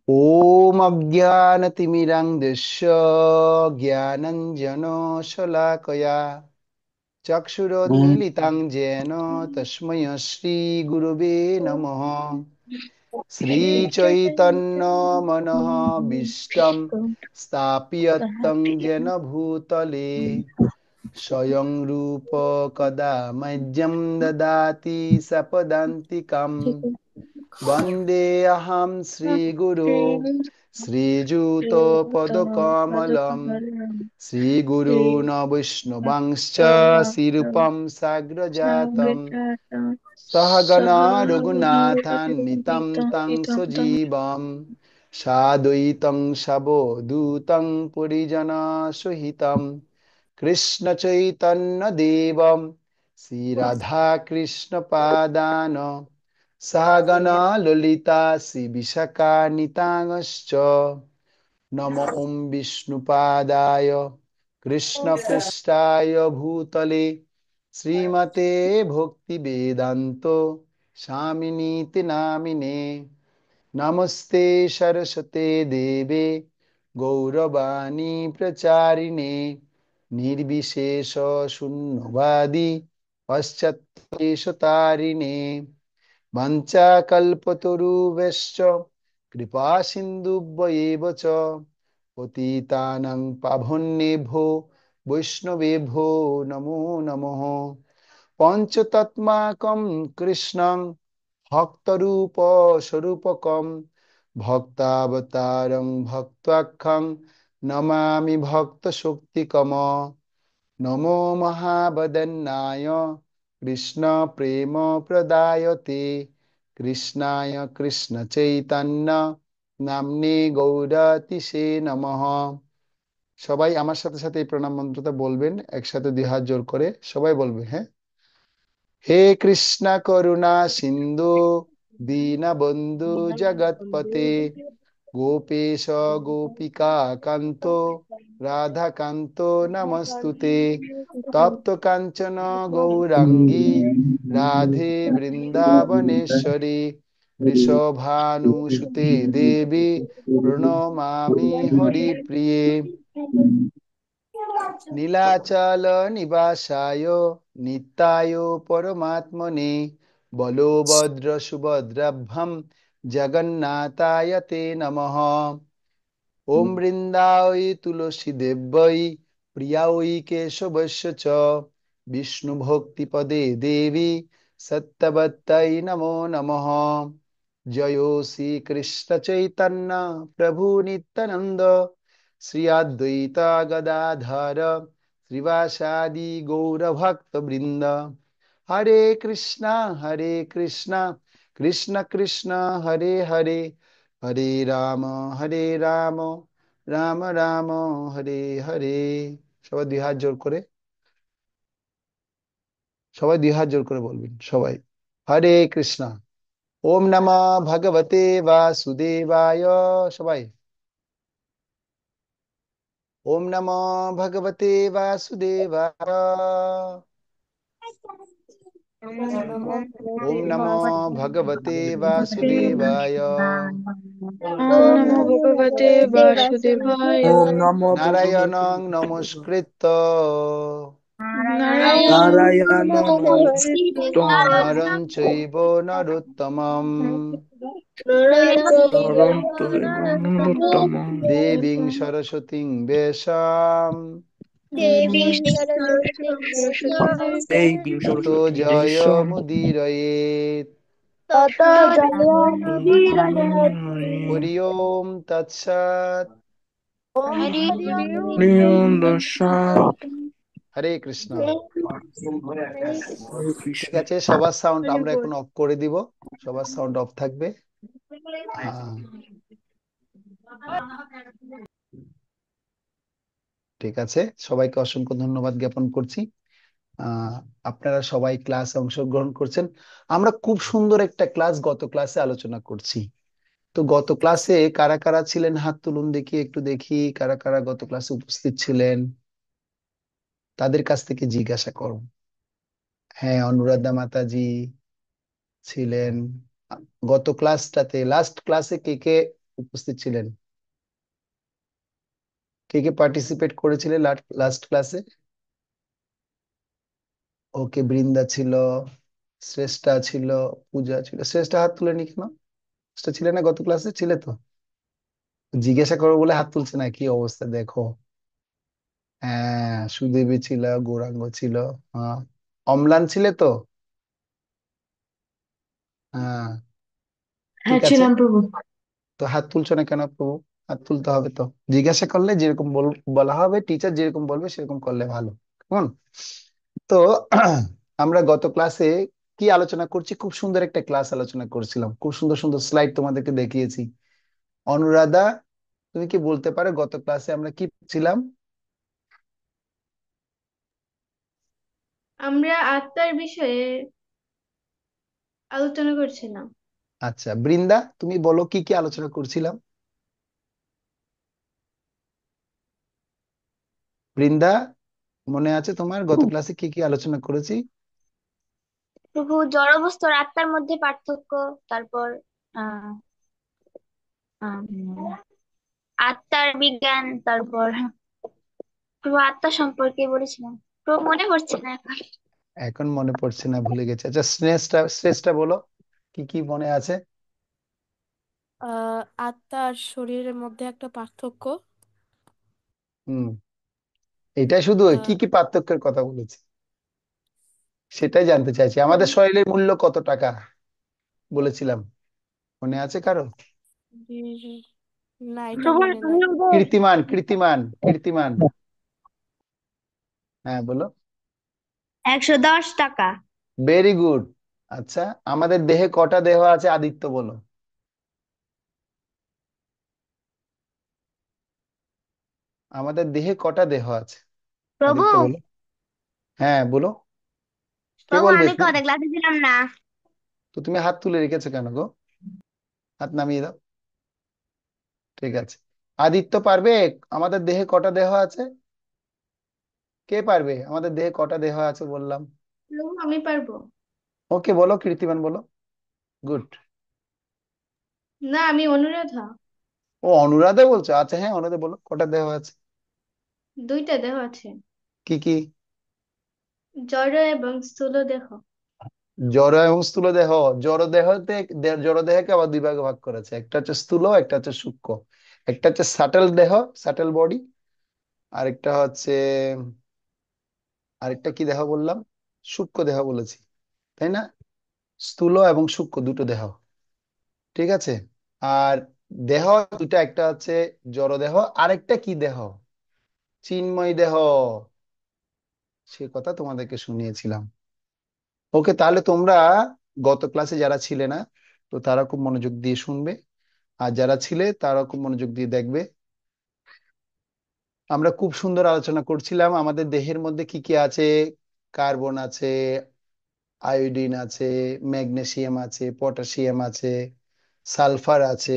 ॐ अज्ञानतिमिरान्धस्य ज्ञानञ्जनशलाकया चक्षुरुन्मीलितं येन तस्मै श्रीगुरवे नमः। श्रीचैतन्यमनःभीष्टं स्थापितं येन भूतले स्वयं रूप कदा मह्यं ददाति सपदान्तिकम्। वन्देऽहं श्रीगुरो श्रीयुतपदकमलं श्रीगुरून् वैष्णवांश्च श्रीरूपं साग्रजातं सहगणा रघुनाथान्वितं तं सजीवं साद्वैतं सावधूतं परिजनसहितं कृष्णचैतन्यदेवं श्रीराधाकृष्णपादान् सहगणा ललिता श्रीविशाखान्वितांश्च नमो ॐ विष्णुपादाय कृष्णपृष्ठाय भूतले श्रीमते भक्तिवेदान्त स्वामिनीति नामिने नमस्ते सरस्वते देवे गौरवाणी प्रचारिणे निर्विशेष शून्यवादी पश्चात्देशतारिणे वञ्चाकल्पतरुभ्यश्च कृपासिन्धुभ्येव च पतितानां पावनेभ्यो वैष्णवेभ्यो नमो नमः। पञ्चतत्त्वात्मकं कृष्णं भक्तरूपस्वरूपकं भक्तावतारं भक्त्वाख्यं नमामि भक्तशक्तिकम्। नमो महावदन्नाय कृष्णप्रेमप्रदायते कृष्णाय कृष्णचैतन्य নামনি গৌরাতিসে নমঃ। সবাই আমার সাথে সাথে এই প্রণাম মন্ত্রটা বলবেন একসাথে দুই হাত জোর করে সবাই বলবে, হ্যাঁ। হে কৃষ্ণ করুণা সিন্ধু দীনবন্ধু জগৎপতে গোপেশ গোপিকা কান্ত রাধাকান্ত নমস্তুতে তপ্ত কাঞ্চন গৌরাঙ্গী রাধে বৃন্দাবনেশ্বরী বৃষভানুসুতে দেবী প্রণমামি হরিপ্রিয়ে নীলাচল নিবাসায় নিত্যায় পরমাত্মনে বলভদ্র সুভদ্রাভ্যাম জগন্নাথায় তে নমঃ। ওম বৃন্দায় তুলসী দেব্যই প্রিয়ায় কেশবস্য চ বিষ্ণু ভক্তি পদে দেবী সত্যবত্তৈ নমো নমঃ। জয় শ্রী কৃষ্ণ চৈতন্য প্রভু নিত্যানন্দ শ্রী অদ্বৈত গদাধর শ্রীবাসাদি গৌরভক্ত বৃন্দ হরে কৃষ্ণ কৃষ্ণ কৃষ্ণ হরে হরে হরে হরে রাম রাম রাম হরে হরে। সবাই দুই হাত জোর করে, সবাই দুই হাত জোর করে বলবেন সবাই, হরে কৃষ্ণ। ওম নমঃ ভগবতে বাসুদেবায়। সবাই ওম নমঃ ভগবতে বাসুদেবায়। ওম নমঃ ভগবতে বাসুদেবায়। ওম নমো ভগবতে বাসুদেবায়। ওম নমো ভগবতে নারায়ণং বাসুদেবায়। নমস্কৃত্য নারায়ণ নারায়ণ নমস্কৃত্য নমস্কৃত্যং নরং চৈব নরোত্তমম নরং চৈব নরোত্তমং দেবীং সরস্বতীং ব্যাসাম দেবী সরস্বতী দেবী ততো সরস্বতী জয় দেশম মুদীরয়েত। তত হরি ওম তৎসৎ। হরি নিয়ম দশাত। হরে কৃষ্ণ। হরে ঠিক কৃষ্ণ। আছে, সবার সাউন্ড আমরা এখন অফ করে দিব, সবার সাউন্ড অফ থাকবে। হ্যাঁ, ঠিক আছে, সবাইকে অসংখ্য ধন্যবাদ জ্ঞাপন করছি। আহ আপনারা সবাই ক্লাসে অংশগ্রহণ করছেন। আমরা খুব সুন্দর একটা ক্লাস গত ক্লাসে আলোচনা করছি। তো গত ক্লাসে কারা কারা ছিলেন হাত তুলুন দেখি, একটু দেখি কারা কারা গত ক্লাসে উপস্থিত ছিলেন, তাদের কাছ থেকে জিজ্ঞাসা করো। হ্যাঁ, অনুরাধা মাতাজি ছিলেন। গত ক্লাসটাতে, লাস্ট ক্লাসে কে কে উপস্থিত ছিলেন? কে কে পার্টিসিপেট করেছিলে লাস্ট ক্লাসে? ওকে, বৃন্দা ছিল, শ্রেষ্ঠা ছিল, পূজা ছিল। শ্রেষ্ঠা হাত তুলেনি কেন? শ্রেষ্ঠা ছিলে না গত ক্লাসে? ছিলে তো। জিজ্ঞাসা করো বলে হাত তুলছে না, কি অবস্থা দেখো। হ্যাঁ, সুদেবী ছিল, গৌরাঙ্গ ছিল। হ্যাঁ, অম্লান ছিলে তো। হ্যাঁ, ঠিক হ্যাঁ, আছে। ছিলাম প্রভু। তো হাত তুলছো না কেন প্রভু? হাত তুলতে হবে তো। জিজ্ঞাসা করলে যেরকম বলা হবে, টিচার যেরকম বলবে সেরকম করলে ভালো। কেমন? তো আমরা গত ক্লাসে কি আলোচনা করছি? খুব সুন্দর একটা ক্লাস আলোচনা করছিলাম, খুব সুন্দর সুন্দর স্লাইড তোমাদেরকে দেখিয়েছি। অনুরাধা, তুমি কি বলতে পারো গত ক্লাসে আমরা কি ছিলাম? আমরা আত্মার বিষয়ে আলোচনা করছিলাম। আচ্ছা, বৃন্দা তুমি বলো কি কি আলোচনা করছিলাম। বৃন্দা, মনে আছে তোমার গত ক্লাসে কি কি আলোচনা করেছি? প্রভু, জড়বস্তু আর আত্মার মধ্যে পার্থক্য, তারপর আহ আম, আত্মার বিজ্ঞান, তারপর প্রভু আত্মা সম্পর্কে বলেছিলাম। প্রভু মনে পড়ছে না এখন। এখন মনে পড়ছে না, ভুলে গেছে। আচ্ছা, শ্রেষ্ঠা শ্রেষ্ঠা বলো কি কি মনে আছে। আত্মা আর শরীরের মধ্যে একটা পার্থক্য। হুম, এটাই শুধু? কি আহ, কি পার্থক্যের কথা বলেছি সেটাই জানতে চাইছি। প্রভু, আমাদের শরীরের মূল্য কত টাকা বলেছিলাম, মনে আছে কারো? শরীর- না, এটা প্রভু মনে নাই। আমাদের কীর্তিমান, কীর্তিমান, কীর্তিমান। হ্যাঁ বলো। 110 টাকা। Very good. আচ্ছা, আমাদের দেহে কটা দেহ আছে আদিত্য বলো। আমাদের দেহে কটা দেহ আছে প্রভু, আদিত্য বলো। হ্যাঁ বলো। কে প্রভু বলবে? আমি কত ক্লাসে ছিলাম না। তো তুমি হাত তুলে রেখেছো কেন গো? হাত নামিয়ে দাও। ঠিক আছে। আদিত্য পারবে? আমাদের দেহে কটা দেহ আছে? কে পারবে? আমাদের দেহে কটা দেহ আছে বললাম। প্রভু আমি পারবো। ওকে বলো, কীর্তিমান বলো। গুড। না, আমি অনুরাধা। ও, অনুরাধা বলছো? আচ্ছা, হ্যাঁ অনুরাধা বলো কটা দেহ আছে। 2টা দেহ আছে, কি কি? জড় এবং স্থূল দেহ। জড় এবং স্থূল দেহ। জড় দেহতে জড় দেহকে আবার দুই ভাগে ভাগ করেছে, একটা হচ্ছে স্থূল, একটা হচ্ছে সূক্ষ্ম। একটা হচ্ছে সাটেল দেহ, সাটেল বডি। আরেকটা হচ্ছে, আরেকটা কি দেহ বললাম? সূক্ষ্ম দেহ বলেছি, তাই না? স্থূল এবং সূক্ষ্ম দুটো দেহ। ঠিক আছে। আর দেহ দুটা, একটা হচ্ছে জড় দেহ, আরেকটা কি দেহ? চিন্ময় দেহ। সে কথা তোমাদেরকে শুনিয়েছিলাম। ওকে, তাহলে তোমরা গত ক্লাসে যারা ছিলে না, তো তারা খুব মনোযোগ দিয়ে শুনবে। আর যারা ছিলে তারা খুব মনোযোগ দিয়ে দেখবে। আমরা খুব সুন্দর আলোচনা করছিলাম আমাদের দেহের মধ্যে কি কি আছে। কার্বন আছে, আয়োডিন আছে, ম্যাগনেসিয়াম আছে, পটাশিয়াম আছে, সালফার আছে,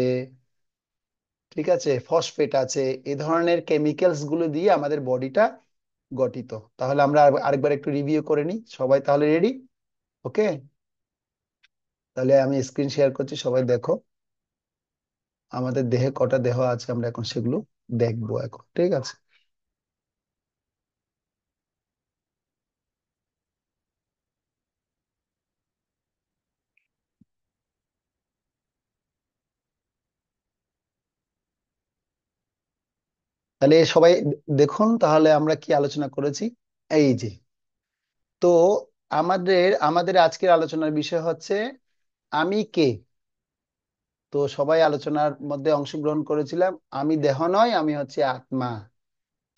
ঠিক আছে, ফসফেট আছে। এই ধরনের কেমিক্যালস গুলো দিয়ে আমাদের বডিটা গঠিত। তাহলে আমরা আরেকবার একটু রিভিউ করে নিই সবাই, তাহলে রেডি? ওকে, তাহলে আমি স্ক্রিন শেয়ার করছি, সবাই দেখো। আমাদের দেহে কটা দেহ আছে আমরা এখন সেগুলো দেখবো এখন, ঠিক আছে? তাহলে সবাই দেখুন তাহলে আমরা কি আলোচনা করেছি। এই যে, তো আমাদের আমাদের আজকের আলোচনার বিষয় হচ্ছে আমি কে। তো সবাই আলোচনার মধ্যে অংশগ্রহণ করেছিলাম, আমি দেহ নয়, আমি হচ্ছে আত্মা।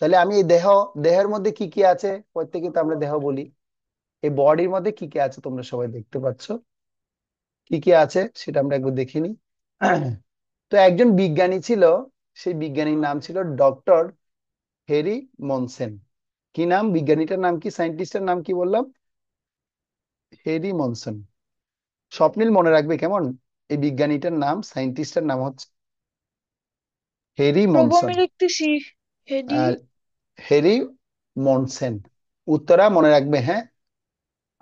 তাহলে আমি এই দেহ, দেহের মধ্যে কি কি আছে? প্রত্যেকে তো আমরা দেহ বলি। এই বডির মধ্যে কি কি আছে তোমরা সবাই দেখতে পাচ্ছ। কি কি আছে সেটা আমরা একবার দেখিনি। তো একজন বিজ্ঞানী ছিল, সেই বিজ্ঞানীর নাম ছিল ডক্টর হেরি মনসেন। কি নাম? বিজ্ঞানীটার নাম কি, সায়েন্টিস্টের নাম কি বললাম? হেরি মনসন। স্বপ্নিল মনে রাখবে কেমন? এই বিজ্ঞানীটার নাম, সায়েন্টিস্টের নাম হচ্ছে হেরি প্রভু মনসন। আমি লিখতেছি। হেডি। আর হেরি মনসেন। উত্তরা মনে রাখবে, হ্যাঁ।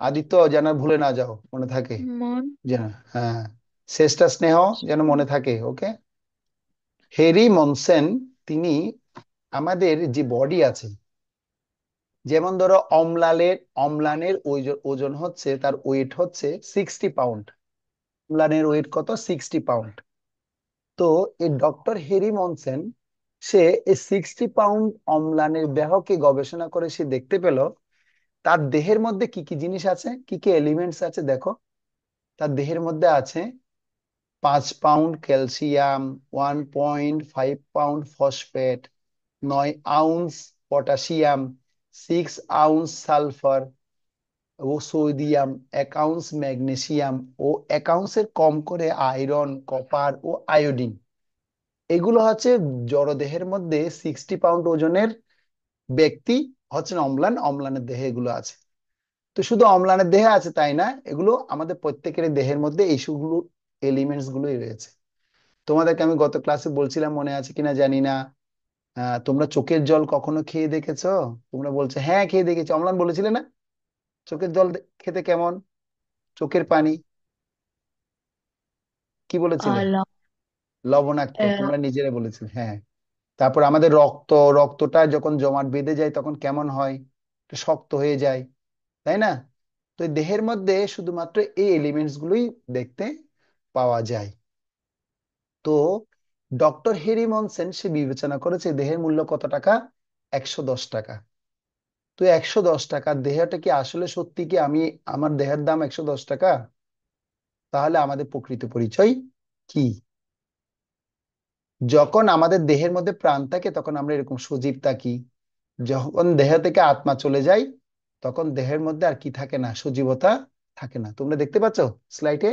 আদিত্য যেন ভুলে না যাও, মনে থাকে মন। যেন। হ্যাঁ, শেষটা স্নেহ যেন মনে থাকে। ওকে, হেরি মনসেন তিনি আমাদের যে বডি আছে, যেমন ধরো অম্লানের ওজন হচ্ছে, তার ওয়েট হচ্ছে 60 পাউন্ড। অম্লানের ওয়েট কত? 60 পাউন্ড। তো এই ডক্টর হেরি মনসেন সে এই 60 পাউন্ড অম্লানের দেহকে গবেষণা করে সে দেখতে পেল তার দেহের মধ্যে কি কি জিনিস আছে, কি কি এলিমেন্টস আছে। দেখো, তার দেহের মধ্যে আছে 5 pound calcium, 1.5 pound phosphate, 9 ounce potassium, 6 ounce sulphur ও সোডিয়াম, 1 আউন্স ম্যাগনেসিয়াম ও 1 আউন্সের কম করে আয়রন, কপার ও আয়োডিন। এগুলো হচ্ছে জড়দেহের মধ্যে 60 পাউন্ড ওজনের ব্যক্তি হচ্ছেন অম্লানের দেহে এগুলো আছে। তো শুধু অম্লানের দেহে আছে তাই না, এগুলো আমাদের প্রত্যেকের দেহের মধ্যে এই সবগুলো এলিমেন্টস গুলোই রয়েছে। তোমাদেরকে আমি গত ক্লাসে বলছিলাম, মনে আছে কিনা জানি না, তোমরা চোখের জল কখনো খেয়ে দেখেছো? তোমরা বলছো হ্যাঁ খেয়ে দেখেছি, অম্লান বলেছিলে না? চোখের জল খেতে কেমন? চোখের পানি কি বলেছিলে? ল- লবণাক্ত, আহ, তোমরা নিজেরা বলেছিলে, হ্যাঁ। তারপর আমাদের রক্তটা যখন জমাট বেঁধে যায় তখন কেমন হয়? একটু শক্ত হয়ে যায়, তাই না? তো এই দেহের মধ্যে শুধুমাত্র এই এলিমেন্টস গুলোই দেখতে পাওয়া যায়। তো ডক্টর হেরি মনসেন সে বিবেচনা করেছে দেহের মূল্য কত টাকা? 110 টাকা। তো 110 টাকার দেহটা কি আসলে সত্যি কি আমি, আমার দেহের দাম 110 টাকা? তাহলে আমাদের প্রকৃত পরিচয় কি? যখন আমাদের দেহের মধ্যে প্রাণ থাকে তখন আমরা এরকম সজীব থাকি। যখন দেহ থেকে আত্মা চলে যায় তখন দেহের মধ্যে আর কি থাকে না, সজীবতা থাকে না। তোমরা দেখতে পাচ্ছ স্লাইডে?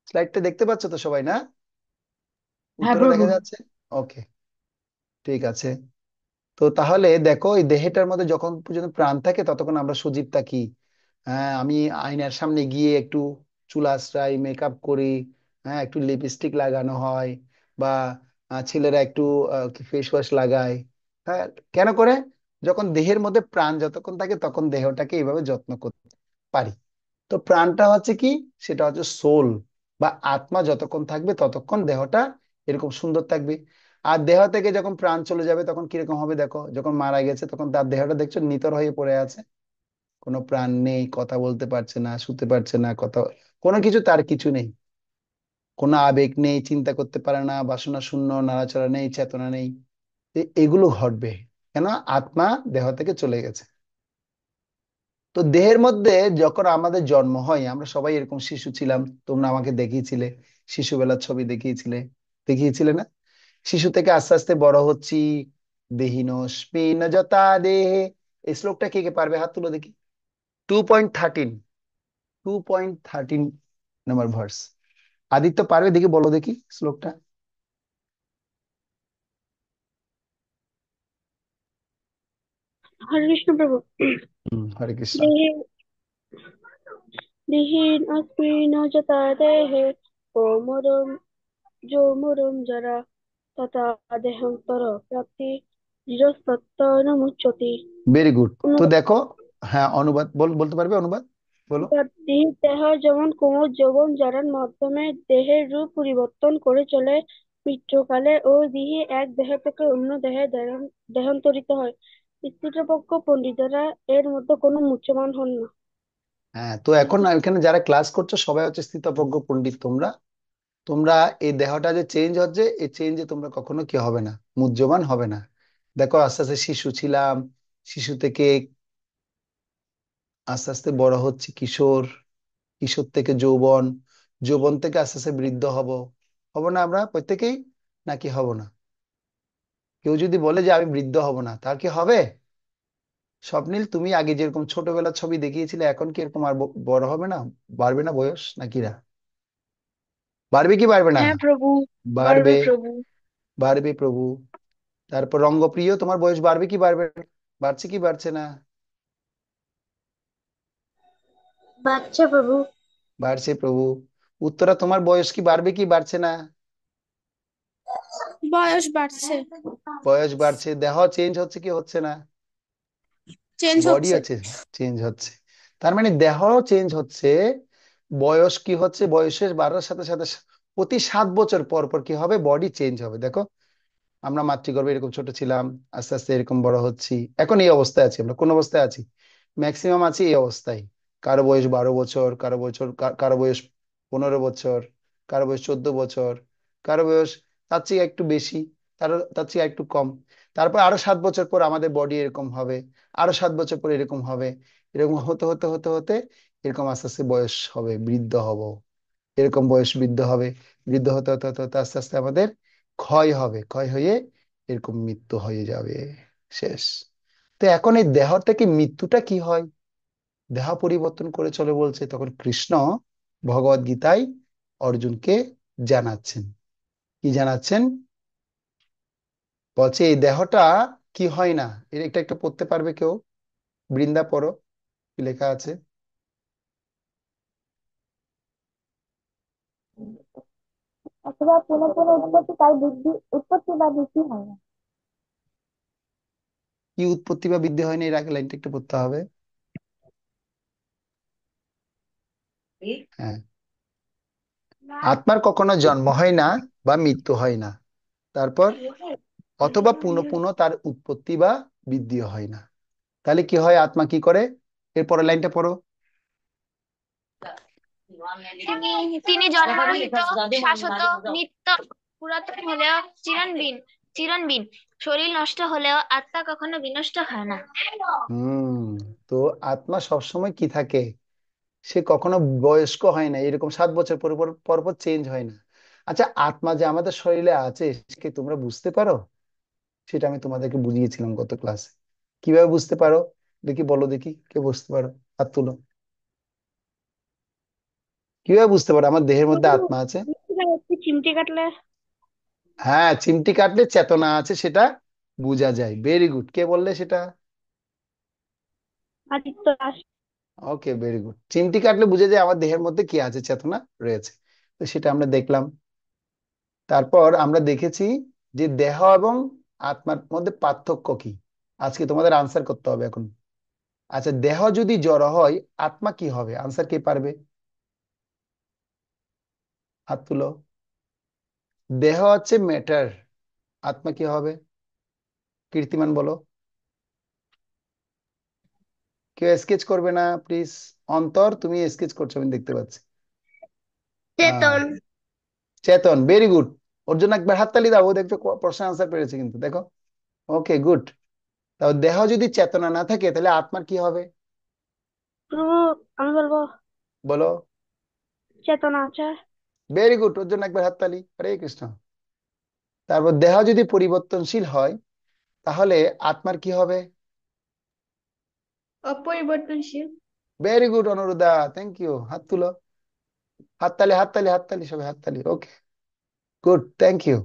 স্লাইডটা দেখতে পাচ্ছ তো সবাই, না? হ্যাঁ উত্তরে প্রভু। দেখা যাচ্ছে? ওকে, ঠিক আছে। তো তাহলে দেখো, এই দেহটার মধ্যে যখন পর্যন্ত প্রাণ থাকে ততক্ষণ আমরা সজীব থাকি। হ্যাঁ, আমি আয়নার সামনে গিয়ে একটু চুল আঁচড়াই, মেকআপ করি, হ্যাঁ, একটু লিপস্টিক লাগানো হয়, বা ছেলেরা একটু ফেস ওয়াশ লাগায়। হ্যাঁ, কেন করে? যখন দেহের মধ্যে প্রাণ যতক্ষণ থাকে তখন দেহটাকে এইভাবে যত্ন করতে পারি। তো প্রাণটা হচ্ছে কি? সেটা হচ্ছে সোল বা আত্মা, যতক্ষণ থাকবে ততক্ষণ দেহটা এরকম সুন্দর থাকবে। আর দেহ থেকে যখন প্রাণ চলে যাবে তখন কিরকম হবে দেখো, যখন মারা গেছে তখন তার দেহটা দেখছো নিথর হয়ে পড়ে আছে, কোনো প্রাণ নেই, কথা বলতে পারছে না, শুতে পারছে না, কথা কোনো কিছু, তার কিছু নেই, কোনো আবেগ নেই, চিন্তা করতে পারে না, বাসনা শূন্য, নাড়াচাড়া নেই, চেতনা নেই। এগুলো ঘটবে কেন? আত্মা দেহ থেকে চলে গেছে। তো দেহের মধ্যে যখন আমাদের জন্ম হয় আমরা সবাই এরকম শিশু ছিলাম, তোমরা আমাকে দেখিয়েছিলে, শিশুবেলার ছবি দেখিয়েছিলে, দেখিয়েছিলে না? শিশু থেকে আস্তে আস্তে বড় হচ্ছি, দেহিনস্মিন যথা দেহে। এই শ্লোকটা কে কে পারবে? হাত তুলো দেখি। 2.13, 2.13 নম্বর ভার্স। আদিত্য পারবে? দেখি, বলো দেখি শ্লোকটা। হরে কৃষ্ণ প্রভু। হরে কৃষ্ণ। দেহে দেহিন অস্মিন যথা দেহে কৌমরম যৌমরম যারা তথা দেহান্তর প্রাপ্তি ধীরস্তত্ত্ব নমুচ্যতে। Very good. তো অনুবাদ। দেখো, হ্যাঁ অনুবাদ বলতে পারবে? অনুবাদ বলো। দেহ যেমন কোমল যৌবন জারার মাধ্যমে দেহের রূপ পরিবর্তন করে চলে, মৃত্যুকালে ওই দেহে এক দেহ থেকে অন্য দেহে দেহান্তরিত হয়। স্থিতপজ্ঞ পণ্ডিতেরা এর মধ্যে কোনো মুচ্যমান হন না। হ্যাঁ, তো এখন এখানে যারা ক্লাস করছো সবাই হচ্ছে স্থিতপ্রজ্ঞ পণ্ডিত। তোমরা তোমরা এই দেহটা যে চেঞ্জ হচ্ছে, এই চেঞ্জে তোমরা কখনো কি হবে না, মুহ্যমান হবে না। দেখো, আস্তে আস্তে শিশু ছিলাম, শিশু থেকে আস্তে আস্তে বড় হচ্ছে কিশোর, কিশোর থেকে যৌবন, যৌবন থেকে আস্তে আস্তে বৃদ্ধ হব। হব না আমরা প্রত্যেকেই? নাকি হব না? কেউ যদি বলে যে আমি বৃদ্ধ হব না, তার কি হবে? স্বপ্নিল, তুমি আগে যেরকম ছোটবেলার ছবি দেখিয়েছিলে এখন কি এরকম আর বড় হবে না? বাড়বে না বয়স নাকি? না, বাড়বে কি বাড়বে না? হ্যাঁ প্রভু, বাড়বে, বাড়বে প্রভু। বাড়বে প্রভু। তারপর রঙ্গপ্রিয়, তোমার বয়স বাড়বে কি বাড়বে না? বাড়ছে কি বাড়ছে না? বাচ্চা প্রভু। বাড়ছে প্রভু। উত্তরা, তোমার বয়স কি বাড়বে কি বাড়ছে না? বয়স বাড়ছে। বয়স বাড়ছে। দেহ চেঞ্জ হচ্ছে কি হচ্ছে না? চেঞ্জ বডি হচ্ছে। হচ্ছে, চেঞ্জ হচ্ছে। তার মানে দেহ চেঞ্জ হচ্ছে, বয়স কি হচ্ছে? বয়সের বাড়ার সাথে সাথে প্রতি 7 বছর পর পর কি হবে, বডি চেঞ্জ হবে। দেখো, আমরা মাতৃগর্ভে এরকম ছোট ছিলাম, আস্তে আস্তে এরকম বড় হচ্ছি, এখন এই অবস্থায় আছি। আমরা কোন অবস্থায় আছি? ম্যাক্সিমাম আছি এই অবস্থায়। কারো বয়স 12 বছর, কারো বয়স 15 বছর, কারো বয়স 14 বছর, কারো বয়স তার চেয়ে একটু বেশি, তার চেয়ে একটু কম। তারপর আরো 7 বছর পর আমাদের বডি এরকম হবে, আরো 7 বছর পর এরকম হবে। এরকম হতে হতে হতে হতে এরকম আস্তে আস্তে বয়স হবে, বৃদ্ধ হব। এরকম বয়স বৃদ্ধ হবে, বৃদ্ধ হতে হতে হতে হতে আস্তে আস্তে আমাদের ক্ষয় হবে, ক্ষয় হয়ে এরকম মৃত্যু হয়ে যাবে, শেষ। তো এখন এই দেহ থেকে মৃত্যুটা কি হয়? দেহ পরিবর্তন করে চলে বলছে, তখন কৃষ্ণ ভগবদ গীতায় অর্জুনকে জানাচ্ছেন। কি জানাচ্ছেন? বলছে এই দেহটা কি হয় না, এর একটা একটা পড়তে পারবে কেউ? বৃন্দা পড়ো, কি লেখা আছে? অথবা পুনঃ পুনঃ উৎপত্তি তার বুদ্ধি উৎপত্তি বা বৃদ্ধি হয় না। কি উৎপত্তি বা বৃদ্ধি হয় না, এর আগে লাইনটা একটু পড়তে হবে। হ্যাঁ, আত্মার কখনো জন্ম হয় না বা মৃত্যু হয় না, তারপর অথবা পুনঃ পুনঃ তার উৎপত্তি বা বৃদ্ধি হয় না। তাহলে কি হয়, আত্মা কি করে? এরপরের লাইনটা পড়ো। তিনি তিনি জন্মরহিত, শাশ্বত, নিত্য, পুরাতন হলেও চিরঞ্জীব চিরঞ্জীব। শরীর নষ্ট হলেও আত্মা কখনো বিনষ্ট হয় না। হুম। তো আত্মা সবসময় কি থাকে? সে কখনো বয়স্ক হয় না, এরকম 7 বছর পর পর পর পর চেঞ্জ হয় না। আচ্ছা, আত্মা যে আমাদের শরীরে আছে, কি তোমরা বুঝতে পারো? সেটা আমি তোমাদেরকে বুঝিয়েছিলাম গত ক্লাসে। কিভাবে বুঝতে পারো? দেখি, বলো দেখি, কে বুঝতে পারো? হাত তুলো। কিভাবে বুঝতে পারো আমার দেহের মধ্যে আত্মা আছে? একটি চিমটি কাটলে। হ্যাঁ, চিমটি কাটলে চেতনা আছে, সেটা বোঝা যায়। ভেরি গুড, কে বললে সেটা? আদিত্য দাস। ওকে, ভেরি গুড। চিমটি কাটলে বুঝে যায় আমার দেহের মধ্যে কি আছে, চেতনা রয়েছে। তো সেটা আমরা দেখলাম। তারপর আমরা দেখেছি যে দেহ এবং আত্মার মধ্যে পার্থক্য কি। আজকে তোমাদের আনসার করতে হবে এখন। আচ্ছা, দেহ যদি জড় হয়, আত্মা কি হবে? আনসার কে পারবে? হাত তুলো। দেহ হচ্ছে ম্যাটার, আত্মা কি হবে? কীর্তিমান বলো। কেউ স্কেচ করবে না প্লিজ। অন্তর, তুমি স্কেচ করছো আমি দেখতে পাচ্ছি। হ্যাঁ, চেতন। চেতন, ভেরি গুড। ওর জন্য একবার হাততালি দাও, ও দেখছো প্রশ্ন আনসার পেরেছে কিন্তু, দেখো। ওকে, গুড। তাও দেহ যদি চেতনা না থাকে, তাহলে আত্মার কি হবে? প্রভু, আমি বলবো বলো। চেতনা আছে। ভেরি গুড, ওর জন্য একবার হাততালি। হরে কৃষ্ণ। তারপর দেহ যদি পরিবর্তনশীল হয়, তাহলে আত্মার কি হবে? অপরিবর্তনশীল। Very good Anuradha, thank you. হাত তুলো। হাততালি হাততালি হাততালি, সবাই হাততালি। Okay, good, thank you.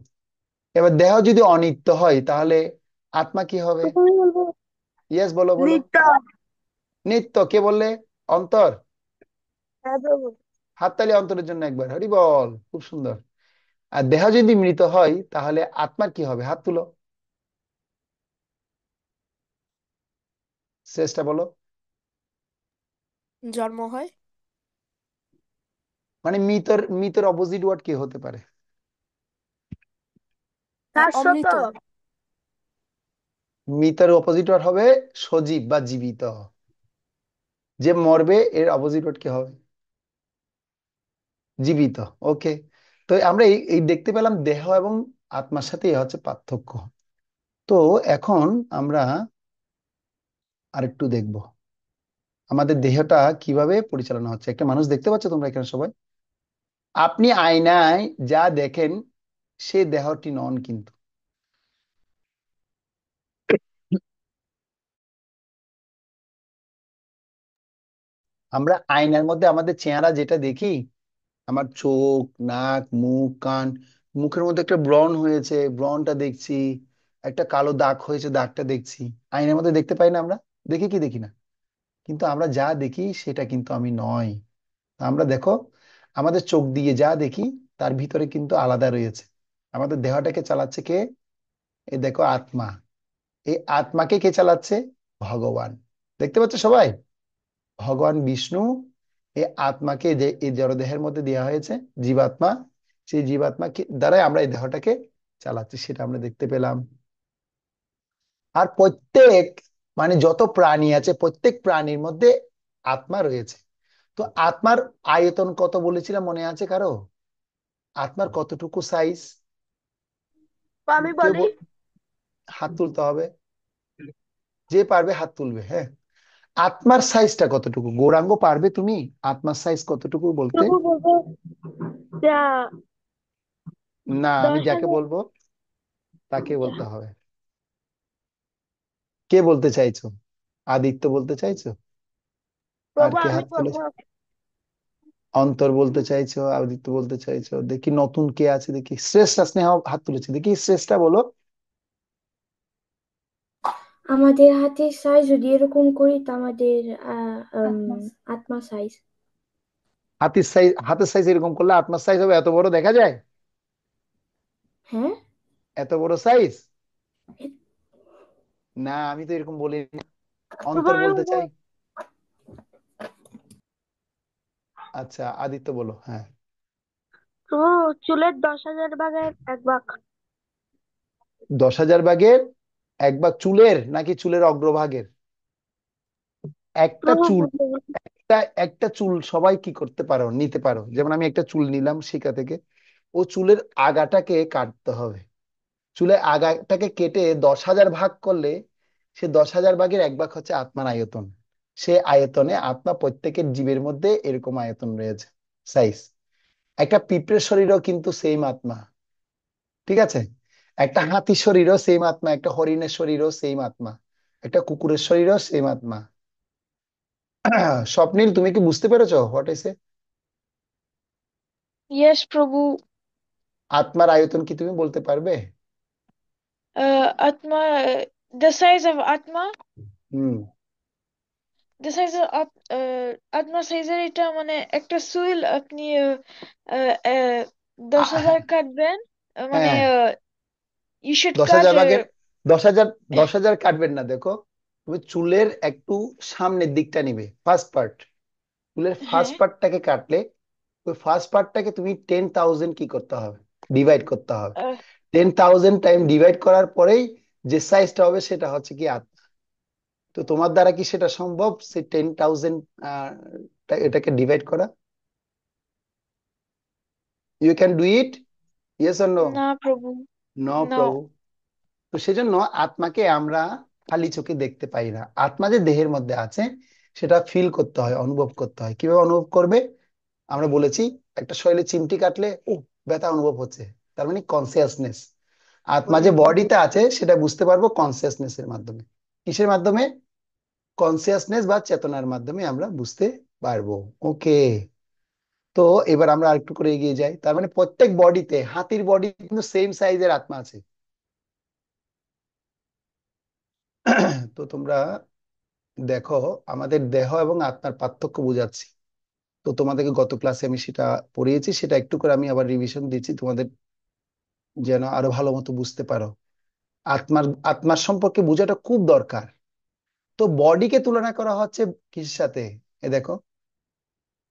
এবার দেহ যদি অনিত্য হয়, তাহলে আত্মা কি হবে? প্রথমে বলবো ইয়েস, বলো বলো। নিত্য। নিত্য, কে বললে? অন্তর। হ্যাঁ প্রভু। হাততালি অন্তরের জন্য একবার, হরি বল, খুব সুন্দর। আর দেহ যদি মৃত হয়, তাহলে আত্মার কি হবে? হাত তুলো, চেষ্টা বলো। জন্ম হয়। মানে মৃতর মৃতের অপোজিট ওয়ার্ড কি হতে পারে? শাশ্বত। অমৃত। মৃতের অপোজিট ওয়ার্ড হবে সজীব বা জীবিত। যে মরবে, এর অপোজিট ওয়ার্ড কি হবে? জীবিত। ওকে। তো আমরা এই এই দেখতে পেলাম দেহ এবং আত্মার সাথে এ হচ্ছে পার্থক্য। তো এখন আমরা আরেকটু দেখব আমাদের দেহটা কিভাবে পরিচালনা হচ্ছে। একটা মানুষ দেখতে পাচ্ছ তোমরা এখানে সবাই? আপনি আয়নায় যা দেখেন, সে দেহটি নন কিন্তু। আমরা আয়নার মধ্যে আমাদের চেহারা যেটা দেখি, আমার চোখ, নাক, মুখ, কান, মুখের মধ্যে একটা ব্রণ হয়েছে, ব্রণটা দেখছি। একটা কালো দাগ হয়েছে, দাগটা দেখছি। আয়নার মধ্যে দেখতে পাই না আমরা? দেখি কি দেখি না? কিন্তু আমরা যা দেখি সেটা কিন্তু আমি নয়। আমরা দেখো, আমাদের চোখ দিয়ে যা দেখি, তার ভিতরে কিন্তু আলাদা রয়েছে। আমাদের দেহটাকে চালাচ্ছে কে? এই দেখো, আত্মা। এই আত্মাকে কে চালাচ্ছে? ভগবান। দেখতে পাচ্ছ সবাই? ভগবান বিষ্ণু এই আত্মাকে যে এই জড়দেহের মধ্যে দেওয়া হয়েছে, জীবাত্মা, সেই জীবাত্মা দ্বারাই আমরা এই দেহটাকে চালাচ্ছি, সেটা আমরা দেখতে পেলাম। আর প্রত্যেক মানে যত প্রাণী আছে প্রত্যেক প্রাণীর মধ্যে আত্মা রয়েছে। তো আত্মার আয়তন কত বলেছিলাম, মনে আছে কারো? আত্মার কতটুকু সাইজ? আমি কেউ বলি। হাত তুলতে হবে, যে পারবে হাত তুলবে। হ্যাঁ, আত্মার সাইজটা কতটুকু? গৌরাঙ্গ, পারবে তুমি আত্মার সাইজ কতটুকু বলতে? প্রভু বলবো যা না, আমি দশ যাকে হাজার বলবো তাকে বলতে হবে। কে বলতে চাইছো? আদিত্য বলতে চাইছো? আর প্রভু কে আমি হাত বলবো। তুলেছো? অন্তর বলতে চাইছো, আদিত্য বলতে চাইছো, দেখি নতুন কে আছে, দেখি শ্রেষ্ঠা, স্নেহ হাত তুলেছে, দেখি শ্রেষ্ঠা বলো। আমাদের হাতের সাইজ যদি এরকম করি তো আমাদের আত্মা সাইজ। হাতের সাইজ এরকম করলে আত্মার সাইজ হবে? এত বড় দেখা যায়? হ্যাঁ। এত বড় সাইজ? না, আমি তো এরকম বলি না। প্রভু অন্তর আমি বলতে বলবো। চাই। আচ্ছা, আদিত্য বলো। হ্যাঁ, প্রভু চুলের 10,000 ভাগের 1 ভাগ। 10,000 ভাগের 1 ভাগ চুলের নাকি চুলের অগ্রভাগের? একটা প্রভু চুল, বলবো। একটা একটা চুল সবাই কি করতে পারো, নিতে পারো। যেমন আমি একটা চুল নিলাম শিকা থেকে, ও চুলের আগাটাকে কাটতে হবে। চুলের আগাটাকে কেটে 10,000 ভাগ করলে সে 10,000 ভাগের 1 ভাগ হচ্ছে আত্মার আয়তন। সে আয়তনে আত্মা প্রত্যেকের জীবের মধ্যে এরকম আয়তন রয়েছে, সাইজ। একটা পিঁপড়ের শরীরও কিন্তু সেম আত্মা, ঠিক আছে? একটা হাতির শরীরও সেম আত্মা, একটা হরিণের শরীরও সেম আত্মা, একটা কুকুরের শরীরও সেম আত্মা। স্বপ্নিল, তুমি কি বুঝতে পেরেছো হোয়াট ইজ? ইয়েস প্রভু। আত্মার আয়তন কি তুমি বলতে পারবে? আত্মা, দ্য সাইজ অফ আত্মা, হুম। দ্য সাইজ অফ আত্মা সাইজের এটা মানে একটা সুইল আপনি আহ, আহ, 10,000 কাটবেন, মানে হ্যাঁ, ইউ শুড দশ কাট। হাজার ভাগের 10,000, 10,000 কাটবেন না, দেখো তুমি চুলের একটু সামনের দিকটা নিবে, ফার্স্ট পার্ট। চুলের ফার্স্ট হ্যাঁ। পার্টটাকে কাটলে ওই ফার্স্ট পার্টটাকে তুমি 10,000 কি করতে হবে, ডিভাইড করতে হবে। আহ, 10,000 টাইম ডিভাইড করার পরেই যে সাইজটা হবে সেটা হচ্ছে কি আত্মা। তো তোমার দ্বারা কি সেটা সম্ভব, সে 10,000 এটাকে ডিভাইড করা? You can do it, yes or no? না প্রভু। নো না। প্রভু। তো সেজন্য আত্মাকে আমরা খালি চোখে দেখতে পাই না। আত্মা যে দেহের মধ্যে আছে সেটা ফিল করতে হয়, অনুভব করতে হয়। কিভাবে অনুভব করবে? আমরা বলেছি একটা শরীরে চিমটি কাটলে ও ব্যথা অনুভব হচ্ছে, তার মানে কনসিয়াসনেস। আত্মা যে বডিতে আছে সেটা বুঝতে পারবো কনসিয়াসনেস এর মাধ্যমে। কিসের মাধ্যমে? কনসিয়াসনেস বা চেতনার মাধ্যমে আমরা বুঝতে পারবো। ওকে, তো এবার আমরা আরেকটু করে এগিয়ে যাই। তার মানে প্রত্যেক বডিতে, হাতির বডি কিন্তু সেম সাইজের আত্মা আছে। তো তোমরা দেখো, আমাদের দেহ এবং আত্মার পার্থক্য বুঝাচ্ছি। তো তোমাদেরকে গত ক্লাসে আমি সেটা পড়িয়েছি, সেটা একটু করে আমি আবার রিভিশন দিচ্ছি তোমাদের, যেন আরো ভালো মতো বুঝতে পারো। আত্মার সম্পর্কে বোঝাটা খুব দরকার। তো বডিকে তুলনা করা হচ্ছে কিসের সাথে? এ দেখো,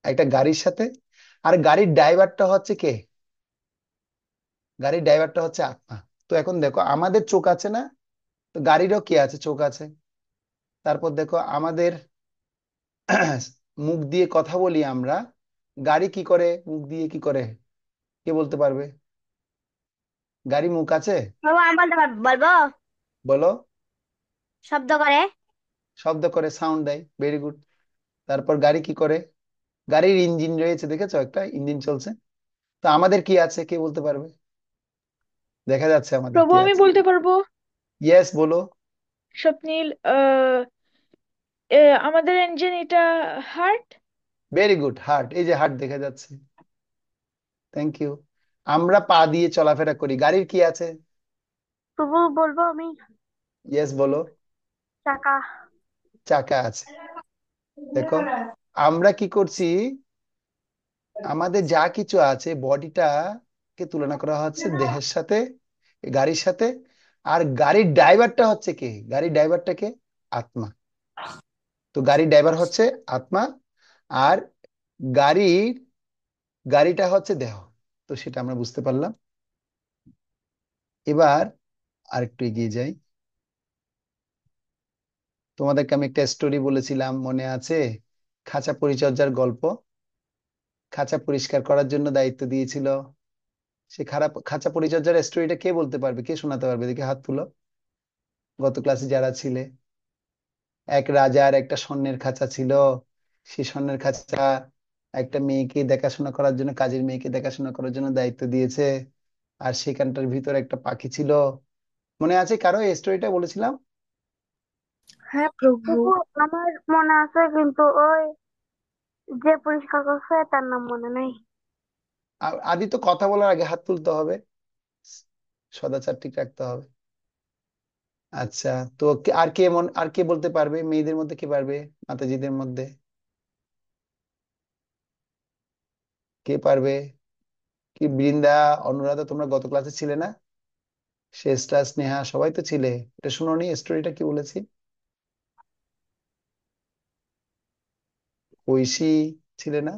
একটা গাড়ির সাথে। আর গাড়ির ড্রাইভারটা হচ্ছে কে? গাড়ির ড্রাইভারটা হচ্ছে আত্মা। তো এখন দেখো, আমাদের চোখ আছে না? তো গাড়িরও কি আছে? চোখ আছে। তারপর দেখো, আমাদের মুখ দিয়ে কথা বলি আমরা, গাড়ি কি করে, মুখ দিয়ে কি করে? কে বলতে পারবে? গাড়ি মুখ আছে? বাবা আমি বলতে পারবো, বলবো। বলো। শব্দ করে। শব্দ করে, সাউন্ড দেয়, ভেরি গুড। তারপর গাড়ি কি করে? গাড়ির ইঞ্জিন রয়েছে, দেখেছো একটা ইঞ্জিন চলছে। তো আমাদের কি আছে, কে বলতে পারবে? দেখা যাচ্ছে আমাদের প্রভু কি আমি আছে। বলতে পারবো। ইয়েস বলো। স্বপ্নীল, আমাদের ইঞ্জিন এটা হার্ট। Very good, heart. এই যে হার্ট দেখা যাচ্ছে, থ্যাংক ইউ। আমরা পা দিয়ে চলাফেরা করি, গাড়ির কি আছে? প্রভু বলবো আমি। ইয়েস বলো। চাকা। চাকা আছে। দেখো, আমরা কি করছি, আমাদের যা কিছু আছে বডিটা কে তুলনা করা হচ্ছে দেহের সাথে, গাড়ির সাথে। আর গাড়ির ড্রাইভারটা হচ্ছে কে? গাড়ির ড্রাইভারটা কে? আত্মা। তো গাড়ির ড্রাইভার হচ্ছে আত্মা। আর গাড়ির গাড়িটা হচ্ছে দেহ। তো তো সেটা আমরা বুঝতে পারলাম। এবার আরেকটু এগিয়ে যাই। তোমাদেরকে আমি একটা স্টোরি বলেছিলাম, মনে আছে? খাঁচা পরিচর্যার গল্প। খাঁচা পরিষ্কার করার জন্য দায়িত্ব দিয়েছিল। সে খারাপ খাঁচা পরিচর্যার স্টোরিটা কে বলতে পারবে, কে শোনাতে পারবে? দেখি হাত তুলো, গত ক্লাসে যারা ছিলে। এক রাজার একটা স্বর্ণের খাঁচা ছিল। সেই স্বর্ণের খাঁচা একটা মেয়েকে দেখাশোনা করার জন্য, কাজের মেয়েকে দেখাশোনা করার জন্য দায়িত্ব দিয়েছে। আর সেখানটার ভিতরে একটা পাখি ছিল। মনে আছে কারো এই স্টোরিটা বলেছিলাম? হ্যাঁ প্রভু। তবু আমার মনে আছে, কিন্তু ওই যে পরিষ্কার করছে তার নাম মনে নেই। আদি তো কথা বলার আগে হাত তুলতে হবে, সদাচার ঠিক রাখতে হবে। আচ্ছা, তো আর কে বলতে পারবে? মেয়েদের মধ্যে কে পারবে? মাতাজিদের মধ্যে কে পারবে? কি বৃন্দা, অনুরাধা, তোমরা গত ক্লাসে ছিলে না? শেষটা, স্নেহা, সবাই তো ছিলে। এটা শুনোনি স্টোরিটা কি বলেছি? ঐশী ছিলে না?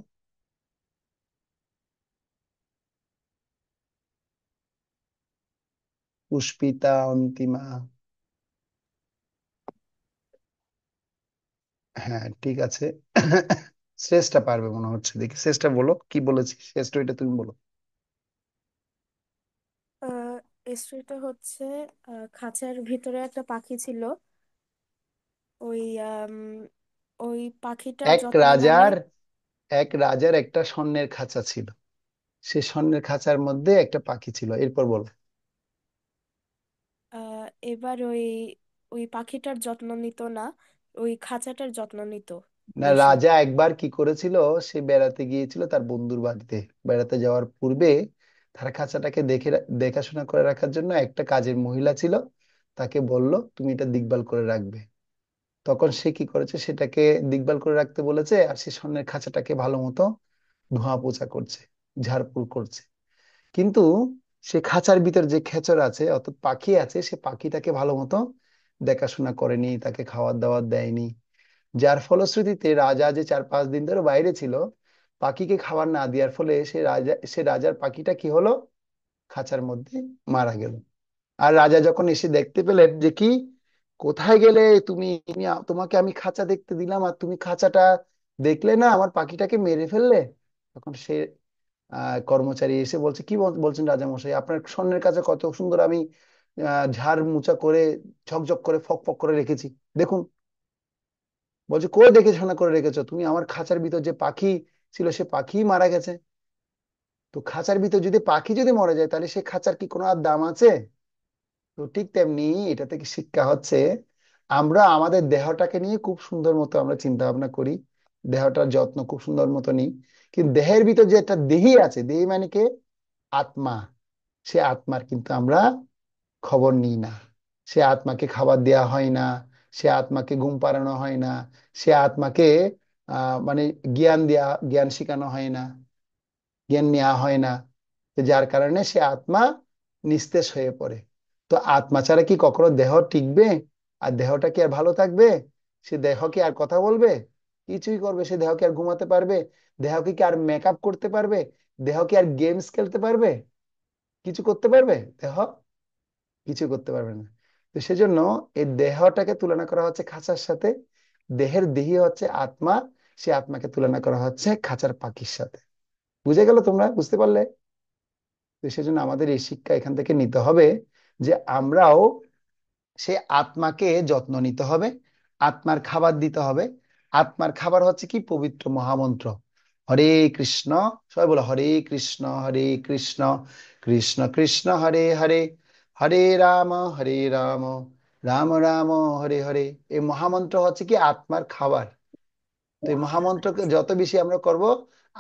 পুষ্পিতা, অন্তিমা। হ্যাঁ ঠিক আছে। শেষটা পারবে মনে হচ্ছে, দেখি শেষটা বলো, কি বলেছি শেষ স্টোরিটা তুমি বলো। স্টোরিটা হচ্ছে খাঁচার ভিতরে একটা পাখি ছিল। ওই ওই পাখিটার এক যত্ন মানে রাজার এক রাজার একটা স্বর্ণের খাঁচা ছিল। সে স্বর্ণের খাঁচার মধ্যে একটা পাখি ছিল, এরপর বলো। এবার ওই ওই পাখিটার যত্ন নিত না, ওই খাঁচাটার যত্ন নিত না, বেশি। রাজা একবার কি করেছিল, সে বেড়াতে গিয়েছিল তার বন্ধুর বাড়িতে। বেড়াতে যাওয়ার পূর্বে তার খাঁচাটাকে দেখাশোনা করে রাখার জন্য একটা কাজের মহিলা ছিল। তাকে বলল তুমি এটা দেখভাল করে রাখবে। তখন সে কি করেছে, সেটাকে দেখভাল করে রাখতে বলেছে, আর সে স্বর্ণের খাঁচাটাকে ভালো মতো ধোয়া পোছা করছে, ঝাড়ফুঁক করছে। কিন্তু সে খাঁচার ভিতর যে খেচর আছে, অর্থাৎ পাখি আছে, সে পাখিটাকে ভালো মতো দেখাশোনা করেনি, তাকে খাবার দাবার দেয়নি। যার ফলশ্রুতিতে রাজা যে 4-5 দিন ধরে বাইরে ছিল, পাখিকে খাবার না দেওয়ার ফলে সে রাজার পাখিটা কি হলো, খাঁচার মধ্যে মারা গেল। আর রাজা যখন এসে দেখতে পেলেন যে কি, কোথায় গেলে তুমি, তোমাকে আমি খাঁচা দেখতে দিলাম আর তুমি খাঁচাটা দেখলে না, আমার পাখিটাকে মেরে ফেললে। তখন সে কর্মচারী এসে বলছে, কি বলছেন রাজা মশাই, আপনার স্বর্ণের কাছে কত সুন্দর আমি ঝাড় মুছা করে ঝকঝক করে ফক ফক করে রেখেছি, দেখুন। বলছে, কই দেখে শোনা করে রেখেছো তুমি? আমার খাঁচার ভিতর যে পাখি ছিল, সে পাখি মারা গেছে। তো খাঁচার ভিতর যদি পাখি যদি মরে যায়, তাহলে সে খাঁচার কি কোনো আর দাম আছে? তো ঠিক তেমনি এটা থেকে শিক্ষা হচ্ছে, আমরা আমাদের দেহটাকে নিয়ে খুব সুন্দর মতো আমরা চিন্তা ভাবনা করি, দেহটার যত্ন খুব সুন্দর মতো নিই। কিন্তু দেহের ভিতর যে একটা দেহি আছে, দেহি মানে কে? আত্মা। সে আত্মার কিন্তু আমরা খবর নিই না। সে আত্মাকে খাবার দেওয়া হয় না, সে আত্মাকে ঘুম পাড়ানো হয় না, সে আত্মাকে মানে জ্ঞান শেখানো হয় না, জ্ঞান নেওয়া হয় না। তো যার কারণে সে আত্মা নিস্তেজ হয়ে পড়ে। তো আত্মা ছাড়া কি কখনো দেহ টিকবে? আর দেহটা কি আর ভালো থাকবে? সে দেহ কি আর কথা বলবে? কিছুই করবে, সে দেহ কি আর ঘুমাতে পারবে? দেহ কি আর মেকআপ করতে পারবে? দেহ কি আর গেমস খেলতে পারবে? কিছু করতে পারবে দেহ? কিছু করতে পারবে না। তো সেজন্য এই দেহটাকে তুলনা করা হচ্ছে খাঁচার সাথে। দেহের দেহি হচ্ছে আত্মা, সে আত্মাকে তুলনা করা হচ্ছে খাঁচার পাখির সাথে। বুঝে গেল? তোমরা বুঝতে পারলে? তো সেজন্য আমাদের এই শিক্ষা এখান থেকে নিতে হবে যে আমরাও সে আত্মাকে যত্ন নিতে হবে, আত্মার খাবার দিতে হবে। আত্মার খাবার হচ্ছে কি? পবিত্র মহামন্ত্র হরে কৃষ্ণ। সবাই বলো, হরে কৃষ্ণ হরে কৃষ্ণ কৃষ্ণ কৃষ্ণ হরে হরে, হরে রাম হরে রাম রাম রাম হরে হরে। এই মহামন্ত্র হচ্ছে কি? আত্মার খাবার। তো এই মহামন্ত্রকে যত বেশি আমরা করব,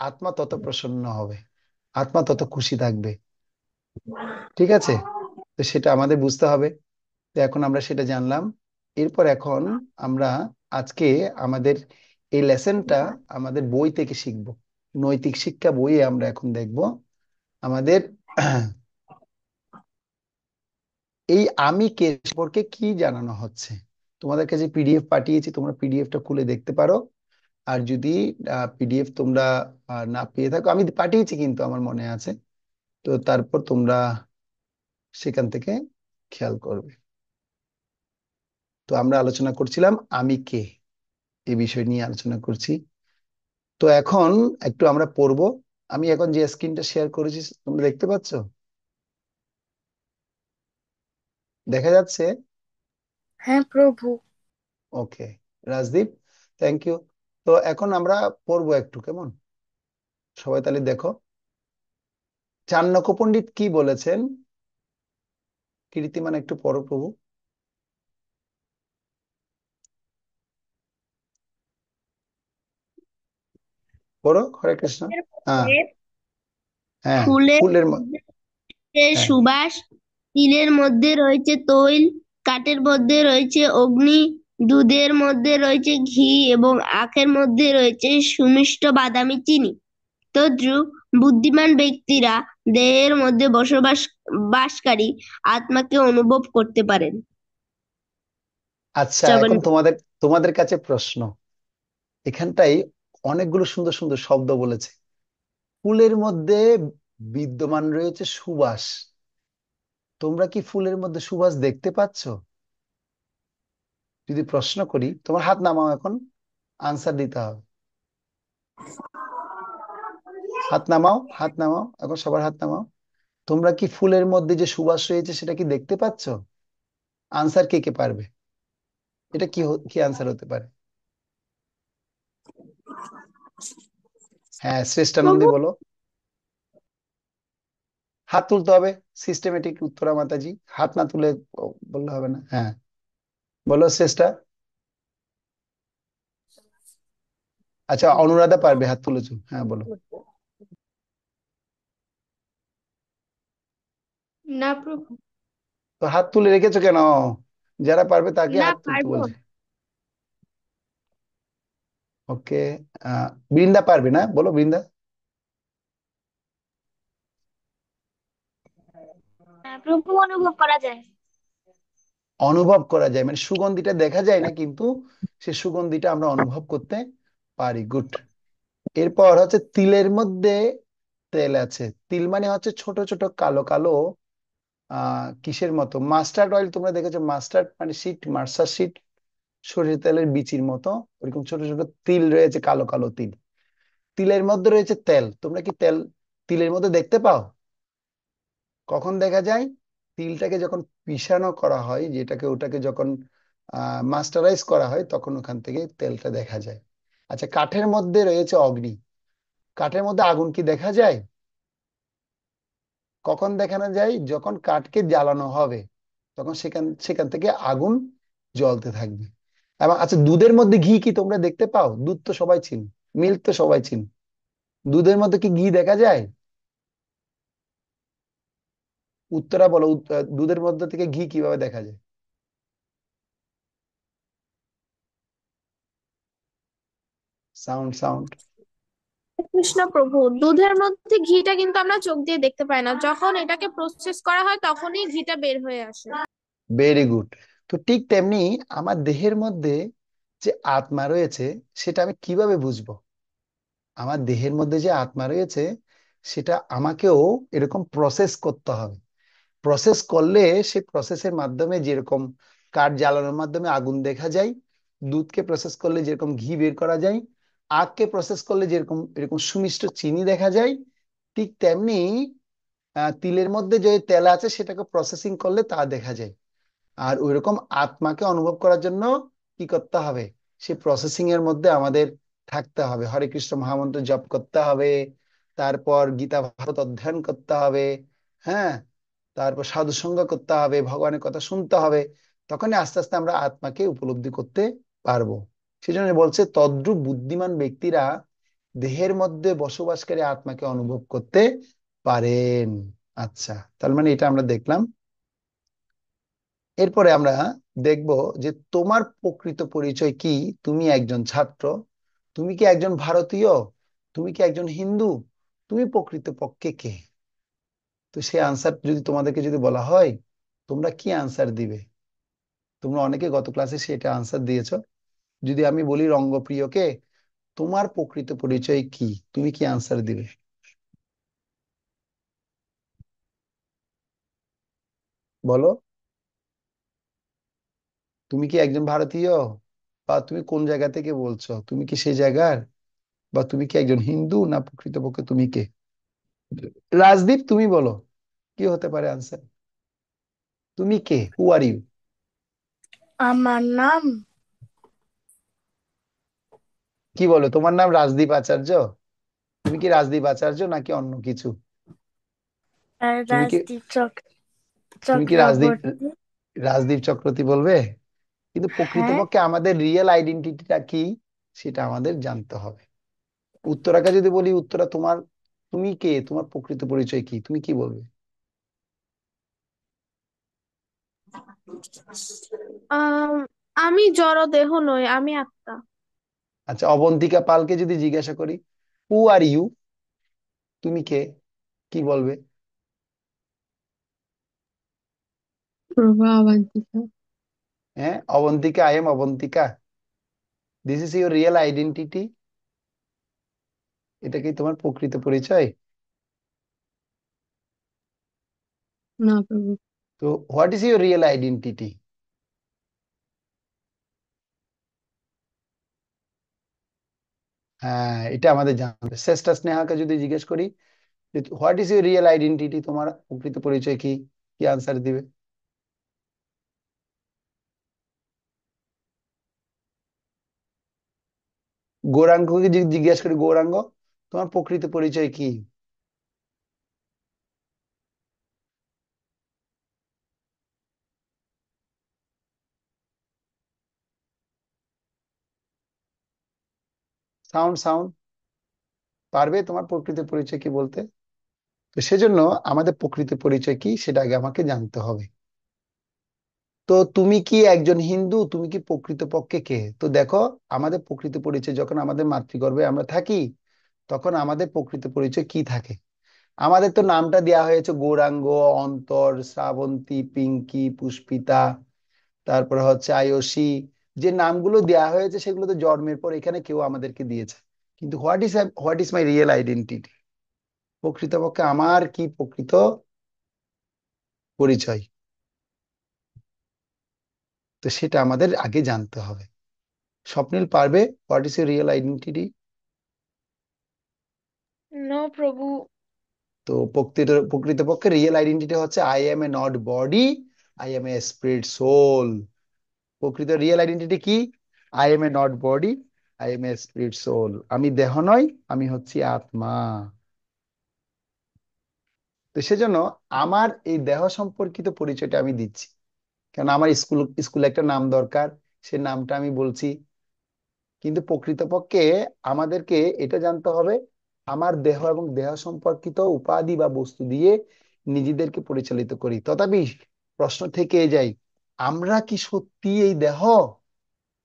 আত্মা তত প্রসন্ন হবে, আত্মা তত খুশি থাকবে। ঠিক আছে? তো সেটা আমাদের বুঝতে হবে। তো এখন আমরা সেটা জানলাম। এখন আমরা আজকে আমাদের এই লেসনটা আমাদের বই থেকে শিখব। নৈতিক শিক্ষা বইয়ে আমরা এখন দেখব আমাদের এই আমি কে সম্পর্কে কি জানানো হচ্ছে। তোমাদের কাছে পিডিএফ পাঠিয়েছি, তোমরা পিডিএফটা খুলে দেখতে পারো। আর যদি পিডিএফ তোমরা না পেয়ে থাকো, আমি পাঠিয়েছি কিন্তু আমার মনে আছে, তো তারপর তোমরা সেখান থেকে খেয়াল করবে। তো আমরা আলোচনা করছিলাম আমি কে, এই বিষয় নিয়ে আলোচনা করছি। তো এখন একটু আমরা পড়বো। আমি এখন যে স্ক্রিনটা শেয়ার করেছি তোমরা দেখতে পাচ্ছ? দেখা যাচ্ছে? হ্যাঁ প্রভু। ওকে, রাজদীপ, থ্যাংক ইউ। তো এখন আমরা পড়বো একটু, কেমন? সবাই তাহলে দেখো, চাণক্য পণ্ডিত কি বলেছেন। কীর্তিমান একটু পড়ো প্রভু, পড়ো, হরে কৃষ্ণ। হ্যাঁ, হ্যাঁ, ফুলের ফুলের মধ্যে রয়েছে হ্যাঁ, সুবাস, তিলের মধ্যে রয়েছে তৈল, কাঠের মধ্যে রয়েছে অগ্নি, দুধের মধ্যে রয়েছে ঘি এবং আখের মধ্যে রয়েছে সুমিষ্ট বাদামি চিনি। তদ্রূপ বুদ্ধিমান ব্যক্তিরা দেহের মধ্যে বাসকারী আত্মাকে অনুভব করতে পারেন। আচ্ছা, শ্রাবণ। এখন তোমাদের তোমাদের কাছে প্রশ্ন। এখানটাই অনেকগুলো সুন্দর সুন্দর শব্দ বলেছে। ফুলের মধ্যে বিদ্যমান রয়েছে সুবাস। তোমরা কি ফুলের মধ্যে সুবাস দেখতে পাচ্ছ? যদি প্রশ্ন করি, তোমার হাত নামাও, এখন আনসার দিতে হবে। হাত নামাও, হাত নামাও, এখন সবার হাত নামাও। তোমরা কি ফুলের মধ্যে যে সুবাস রয়েছে সেটা কি দেখতে পাচ্ছ? আনসার কে কে পারবে? এটা কি আনসার হতে পারে? হ্যাঁ, শ্রেষ্ঠানন্দী বলো। হাত তুলতে হবে, সিস্টেমেটিক উত্তরা মাতাজি। হাত না তুলে বললে হবে না। হ্যাঁ, বলো শ্রেষ্ঠা। আচ্ছা, অনুরাধা পারবে, হাত তুলেছো, হ্যাঁ বলো। না প্রভু। তো হাত তুলে রেখেছো কেন? যারা পারবে তাকে না হাত তুলতে পারবো। বলছে। ওকে, বৃন্দা পারবে না, বলো বৃন্দা। হ্যাঁ, প্রভু অনুভব করা যায়। অনুভব করা যায় মানে সুগন্ধিটা দেখা যায় না, কিন্তু সে সুগন্ধিটা আমরা অনুভব করতে পারি। গুড। এরপর হচ্ছে তিলের মধ্যে তেল আছে। তিল মানে হচ্ছে ছোট ছোট কালো কালো কিসের মতো, মাস্টার্ড অয়েল। তোমরা দেখেছো মাস্টার্ড মানে শিট, মার্সার শিট, সরিষার তেলের বিচির মতো। ওরকম ছোট ছোট তিল রয়েছে, কালো কালো তিল। তিলের মধ্যে রয়েছে তেল। তোমরা কি তেল তিলের মধ্যে দেখতে পাও? কখন দেখা যায়? তিলটাকে যখন পিষানো করা হয়, যেটাকে ওটাকে যখন মাস্টারাইজ করা হয়, তখন ওখান থেকে তেলটা দেখা যায়। আচ্ছা, কাঠের মধ্যে রয়েছে অগ্নি। কাঠের মধ্যে আগুন কি দেখা যায়? কখন দেখানো যায়? যখন কাঠকে জ্বালানো হবে, তখন সেখান সেখান থেকে আগুন জ্বলতে থাকবে। এবং আচ্ছা, দুধের মধ্যে ঘি কি তোমরা দেখতে পাও? দুধ তো সবাই চিন, মিল্ক তো সবাই চিন। দুধের মধ্যে কি ঘি দেখা যায়? উত্তরা বলো, দুধের মধ্যে থেকে ঘি কিভাবে দেখা যায়? Sound sound. কৃষ্ণ প্রভু, দুধের মধ্যে ঘিটা কিন্তু আমরা চোখ দিয়ে দেখতে পাই না, যখন এটাকে প্রসেস করা হয় তখনই ঘিটা বের হয়ে আসে। Very good. তো ঠিক তেমনি আমার দেহের মধ্যে যে আত্মা রয়েছে, সেটা আমি কিভাবে বুঝবো? আমার দেহের মধ্যে যে আত্মা রয়েছে, সেটা আমাকেও এরকম প্রসেস করতে হবে। প্রসেস করলে, সে প্রসেসের মাধ্যমে যেরকম কাঠ জ্বালানোর মাধ্যমে আগুন দেখা যায়, দুধকে প্রসেস করলে যেরকম ঘি বের করা যায়, আখকে প্রসেস করলে যেরকম এরকম সুমিষ্ট চিনি দেখা যায়, ঠিক তেমনি তিলের মধ্যে যে তেল আছে সেটাকে প্রসেসিং করলে তা দেখা যায়। আর ওইরকম আত্মাকে অনুভব করার জন্য কি করতে হবে? সে প্রসেসিং এর মধ্যে আমাদের থাকতে হবে। হরে কৃষ্ণ মহামন্ত্র জপ করতে হবে, তারপর গীতা ভারত অধ্যয়ন করতে হবে, হ্যাঁ, তারপর সাধু সঙ্গ করতে হবে, ভগবানের কথা শুনতে হবে। তখনই আস্তে আস্তে আমরা আত্মাকে উপলব্ধি করতে পারবো। সেজন্য বলছে তদ্রূপ বুদ্ধিমান ব্যক্তিরা দেহের মধ্যে বসবাসকারী আত্মাকে অনুভব করতে পারেন। আচ্ছা, তার মানে এটা আমরা দেখলাম। এরপরে আমরা দেখব যে তোমার প্রকৃত পরিচয় কি। তুমি একজন ছাত্র, তুমি কি একজন ভারতীয়, তুমি কি একজন হিন্দু, তুমি প্রকৃত পক্ষে কে? তো সেই আনসার যদি তোমাদেরকে যদি বলা হয়, তোমরা কি আনসার দিবে? তোমরা অনেকে গত ক্লাসে সেটা আনসার দিয়েছো। যদি আমি বলি রঙ্গপ্রিয়কে, তোমার প্রকৃত পরিচয় কি, তুমি কি আনসার দিবে? বলো, তুমি কি একজন ভারতীয়, বা তুমি কোন জায়গা থেকে বলছো? তুমি কি সেই জায়গার, বা তুমি কি একজন হিন্দু, না প্রকৃতপক্ষে তুমি কে? রাজদীপ, তুমি বলো কি হতে পারে আনসার। তুমি কে? হু আর ইউ? আমার নাম কি বলো, তোমার নাম রাজদীপ আচার্য? তুমি কি রাজদীপ আচার্য নাকি অন্য কিছু? তুমি কি রাজদীপ তুমি কি রাজদীপ চক্রবর্তী। রাজদীপ চক্রবর্তী বলবে? কিন্তু হ্যাঁ, প্রকৃতপক্ষে আমাদের রিয়েল আইডেন্টিটিটা কি, সেটা আমাদের জানতে হবে। উত্তরাকে যদি বলি, উত্তরা তোমার, তুমি কে, তোমার প্রকৃত পরিচয় কি, তুমি কি বলবে? আম, আমি জড়দেহ নই, আমি আত্মা। আচ্ছা, অবন্তিকা পালকে যদি জিজ্ঞাসা করি, হু আর ইউ, তুমি কে, কি বলবে? প্রভা আবান্তিকা। হ্যাঁ, Abantika, I am Abantika, this is your real identity, এটা কি তোমার প্রকৃত পরিচয়? না প্রভু। তো what is your real identity? হ্যাঁ, এটা আমাদের জানতে হবে। শ্রেষ্ঠা স্নেহাকে যদি জিজ্ঞেস করি, what is your real identity, তোমার প্রকৃত পরিচয় কি, কি আনসার দিবে? গৌরাঙ্গকে যদি জিজ্ঞেস করি, গৌরাঙ্গ, তোমার প্রকৃত পরিচয় কি? সাউন্ড সাউন্ড, পারবে তোমার প্রকৃত পরিচয় কি বলতে? তো সেজন্য আমাদের প্রকৃত পরিচয় কি সেটা আগে আমাকে জানতে হবে। তো তুমি কি একজন হিন্দু, তুমি কি প্রকৃতপক্ষে কে? তো দেখো, আমাদের প্রকৃত পরিচয় যখন আমাদের মাতৃগর্ভে আমরা থাকি, তখন আমাদের প্রকৃত পরিচয় কি থাকে? আমাদের তো নামটা দেওয়া হয়েছে গৌরাঙ্গ, অন্তর, শ্রাবন্তী, পিঙ্কি, পুষ্পিতা, তারপরে হচ্ছে আয়ুষী। যে নামগুলো দেওয়া হয়েছে সেগুলো তো জন্মের পর এখানে কেউ আমাদেরকে দিয়েছে। কিন্তু what is my real identity, প্রকৃতপক্ষে আমার কি প্রকৃত পরিচয়, তো সেটা আমাদের আগে জানতে হবে। স্বপ্নিল, পারবে? What is your real identity? No প্রভু। তো প্রকৃতপক্ষে রিয়েল আইডেন্টিটি হচ্ছে I am a not body, I am a spirit soul. প্রকৃত রিয়েল আইডেন্টিটি কি? I am a not body, I am a spirit soul. আমি দেহ নয়, আমি হচ্ছি আত্মা। তো সেজন্য আমার এই দেহ সম্পর্কিত পরিচয়টা আমি দিচ্ছি, কারণ আমার স্কুলে একটা নাম দরকার, সে নামটা আমি বলছি। কিন্তু প্রকৃতপক্ষে আমাদেরকে এটা জানতে হবে, আমার দেহ এবং দেহ সম্পর্কিত উপাধি বা বস্তু দিয়ে নিজেদেরকে পরিচালিত করি। তথাপি প্রশ্ন থেকে যায়, আমরা কি সত্যি এই দেহ?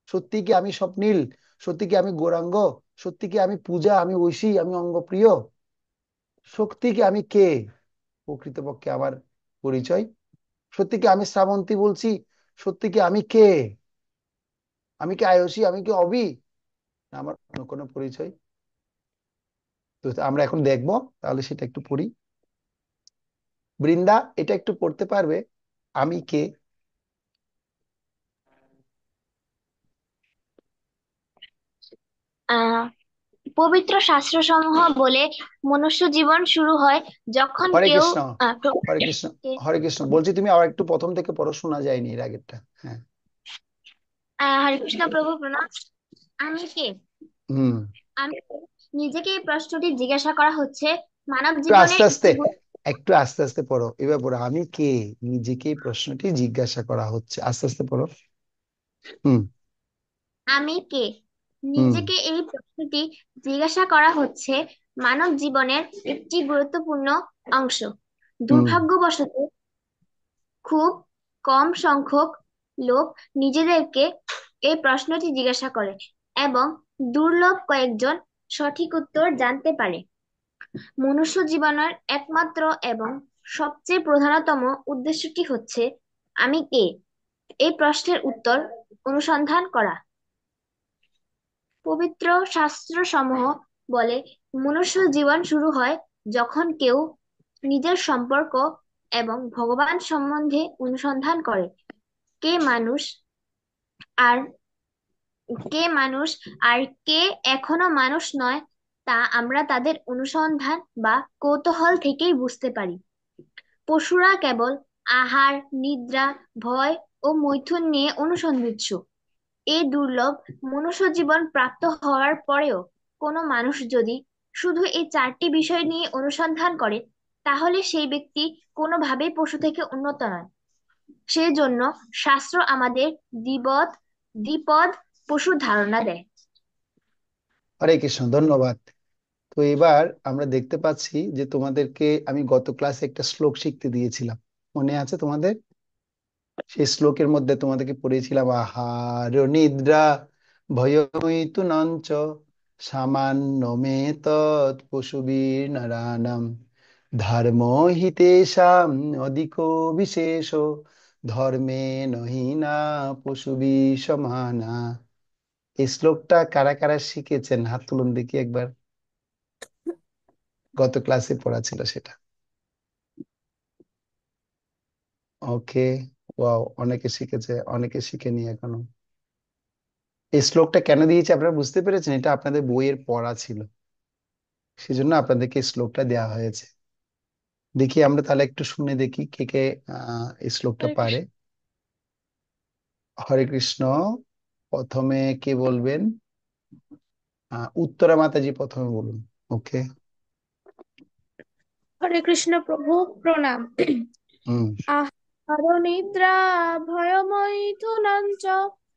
সত্যি কি আমি স্বপ্নিল? সত্যি কি আমি গৌরাঙ্গ? সত্যি কি আমি পূজা, আমি ঐশী, আমি অঙ্গপ্রিয়? সত্যি কি আমি কে, প্রকৃতপক্ষে আমার পরিচয়? সত্যি কি আমি শ্রাবন্তী বলছি? সত্যি কি আমি কে? আমি কি আয়ুষী, আমি কি অভি, না আমার অন্য কোনো পরিচয়? তো আমরা এখন দেখবো, তাহলে সেটা একটু পড়ি। বৃন্দা, এটা একটু পড়তে পারবে, আমি কে? আহ পবিত্র শাস্ত্রসমূহ বলে মনুষ্য জীবন শুরু হয় যখন হরে কেউ কৃষ্ণ, হরে কৃষ্ণ, হরে কৃষ্ণ বলছি, তুমি আবার একটু প্রথম থেকে পড়ো, শোনা যায়নি এর আগেরটা। হ্যাঁ। হরে কৃষ্ণ প্রভু প্রণাম। আমি কে? হুম। আমি নিজেকে এই প্রশ্নটি জিজ্ঞাসা করা হচ্ছে মানব একটু আস্তে জীবনের আস্তে, একটু আস্তে আস্তে পড়ো, এবার পড়ো, আমি কে, নিজেকে এই প্রশ্নটি জিজ্ঞাসা করা হচ্ছে, আস্তে আস্তে পড়ো। হুম। আমি কে, হুম। নিজেকে এই প্রশ্নটি জিজ্ঞাসা করা হচ্ছে মানব জীবনের একটি গুরুত্বপূর্ণ অংশ। হুম। দুর্ভাগ্যবশত খুব কম সংখ্যক লোক নিজেদেরকে এই প্রশ্নটি জিজ্ঞাসা করে এবং দুর্লভ কয়েকজন সঠিক উত্তর জানতে পারে। মনুষ্য জীবনের একমাত্র এবং সবচেয়ে প্রধানতম উদ্দেশ্যটি হচ্ছে আমি কে এই প্রশ্নের উত্তর অনুসন্ধান করা। পবিত্র শাস্ত্রসমূহ বলে মনুষ্য জীবন শুরু হয় যখন কেউ নিজের সম্পর্ক এবং ভগবান সম্বন্ধে অনুসন্ধান করে। কে মানুষ আর কে মানুষ আর কে এখনো মানুষ নয় তা আমরা তাদের অনুসন্ধান বা কৌতূহল থেকেই বুঝতে পারি। পশুরা কেবল আহার, নিদ্রা, ভয় ও মৈথুন নিয়ে অনুসন্ধিৎসু। এই দুর্লভ মনুষ্য জীবন প্রাপ্ত হওয়ার পরেও কোনো মানুষ যদি শুধু এই চারটি বিষয় নিয়ে অনুসন্ধান করে, তাহলে সেই ব্যক্তি কোনোভাবেই পশু থেকে উন্নত নয়। সেজন্য শাস্ত্র আমাদের দ্বিপদ দ্বিপদ পশুর ধারণা দেয়। হরে কৃষ্ণ, ধন্যবাদ। তো এবার আমরা দেখতে পাচ্ছি যে তোমাদেরকে আমি গত ক্লাসে একটা শ্লোক শিখতে দিয়েছিলাম, মনে আছে তোমাদের? সেই শ্লোকের মধ্যে তোমাদেরকে পড়িয়েছিলাম, আহার নিদ্রা ভয়মৈথু নঞ্চ সামান্য মে তৎ পশুবীর নরাণাম ধর্ম হি তেষাম অধিকো বিশেষ ধর্মে নহিনা পশুবি সমানা। এই শ্লোকটা কারা কারা শিখেছেন হাত তুলুন দেখি একবার। গত ক্লাসে পড়া ছিল সেটা। ওকে, ওয়াও, অনেকে শিখেছে, অনেকে শিখেনি এখনো। এই শ্লোকটা কেন দিয়েছে আপনারা বুঝতে পেরেছেন? এটা আপনাদের বইয়ের পড়া ছিল, সেজন্য আপনাদেরকে এই শ্লোকটা দেওয়া হয়েছে। দেখি আমরা তাহলে একটু শুনে দেখি কে কে এই শ্লোকটা হরে পারে। কৃষ্ণ। হরে কৃষ্ণ। প্রথমে কে বলবেন? উত্তরা মাতাজি প্রথমে বলুন। ওকে। হরে কৃষ্ণ প্রভু, প্রণাম। হুম। আহার নিদ্রা ভয়মৈথুনঞ্চ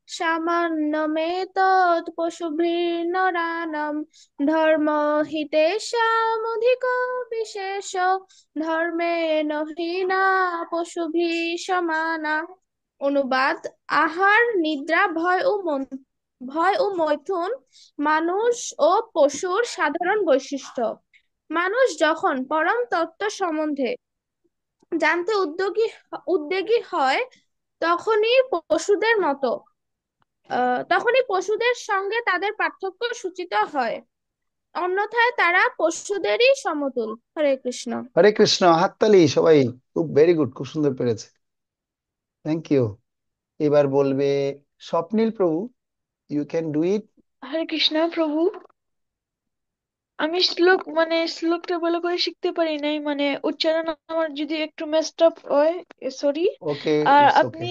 সামান্যমেতৎ পশুভির্নরাণাম ধর্ম হি তেষামধিক বিশেষ ধর্মে নহিনা পশুভি সমানা। অনুবাদ: আহার, নিদ্রা, ভয় ও মৈথুন মানুষ ও পশুর সাধারণ বৈশিষ্ট্য। মানুষ যখন পরম তত্ত্ব সম্বন্ধে জানতে উদ্যোগী হয়, তখনই পশুদের মতো তখনই পশুদের সঙ্গে তাদের পার্থক্য সূচিত হয়, অন্যথায় তারা পশুদেরই সমতুল। হরে কৃষ্ণ। হরে কৃষ্ণ, হাততালি সবাই। খুব ভেরি গুড, খুব সুন্দর পেরেছে, থ্যাংক ইউ। এবার বলবে স্বপ্নীল প্রভু, ইউ ক্যান ডু ইট। হরে কৃষ্ণ প্রভু। আমি শ্লোকটা ভালো করে শিখতে পারি নাই, উচ্চারণ আমার যদি একটু মেসড আপ হয়, সরি। ওকে, আর ইটস ওকে। আপনি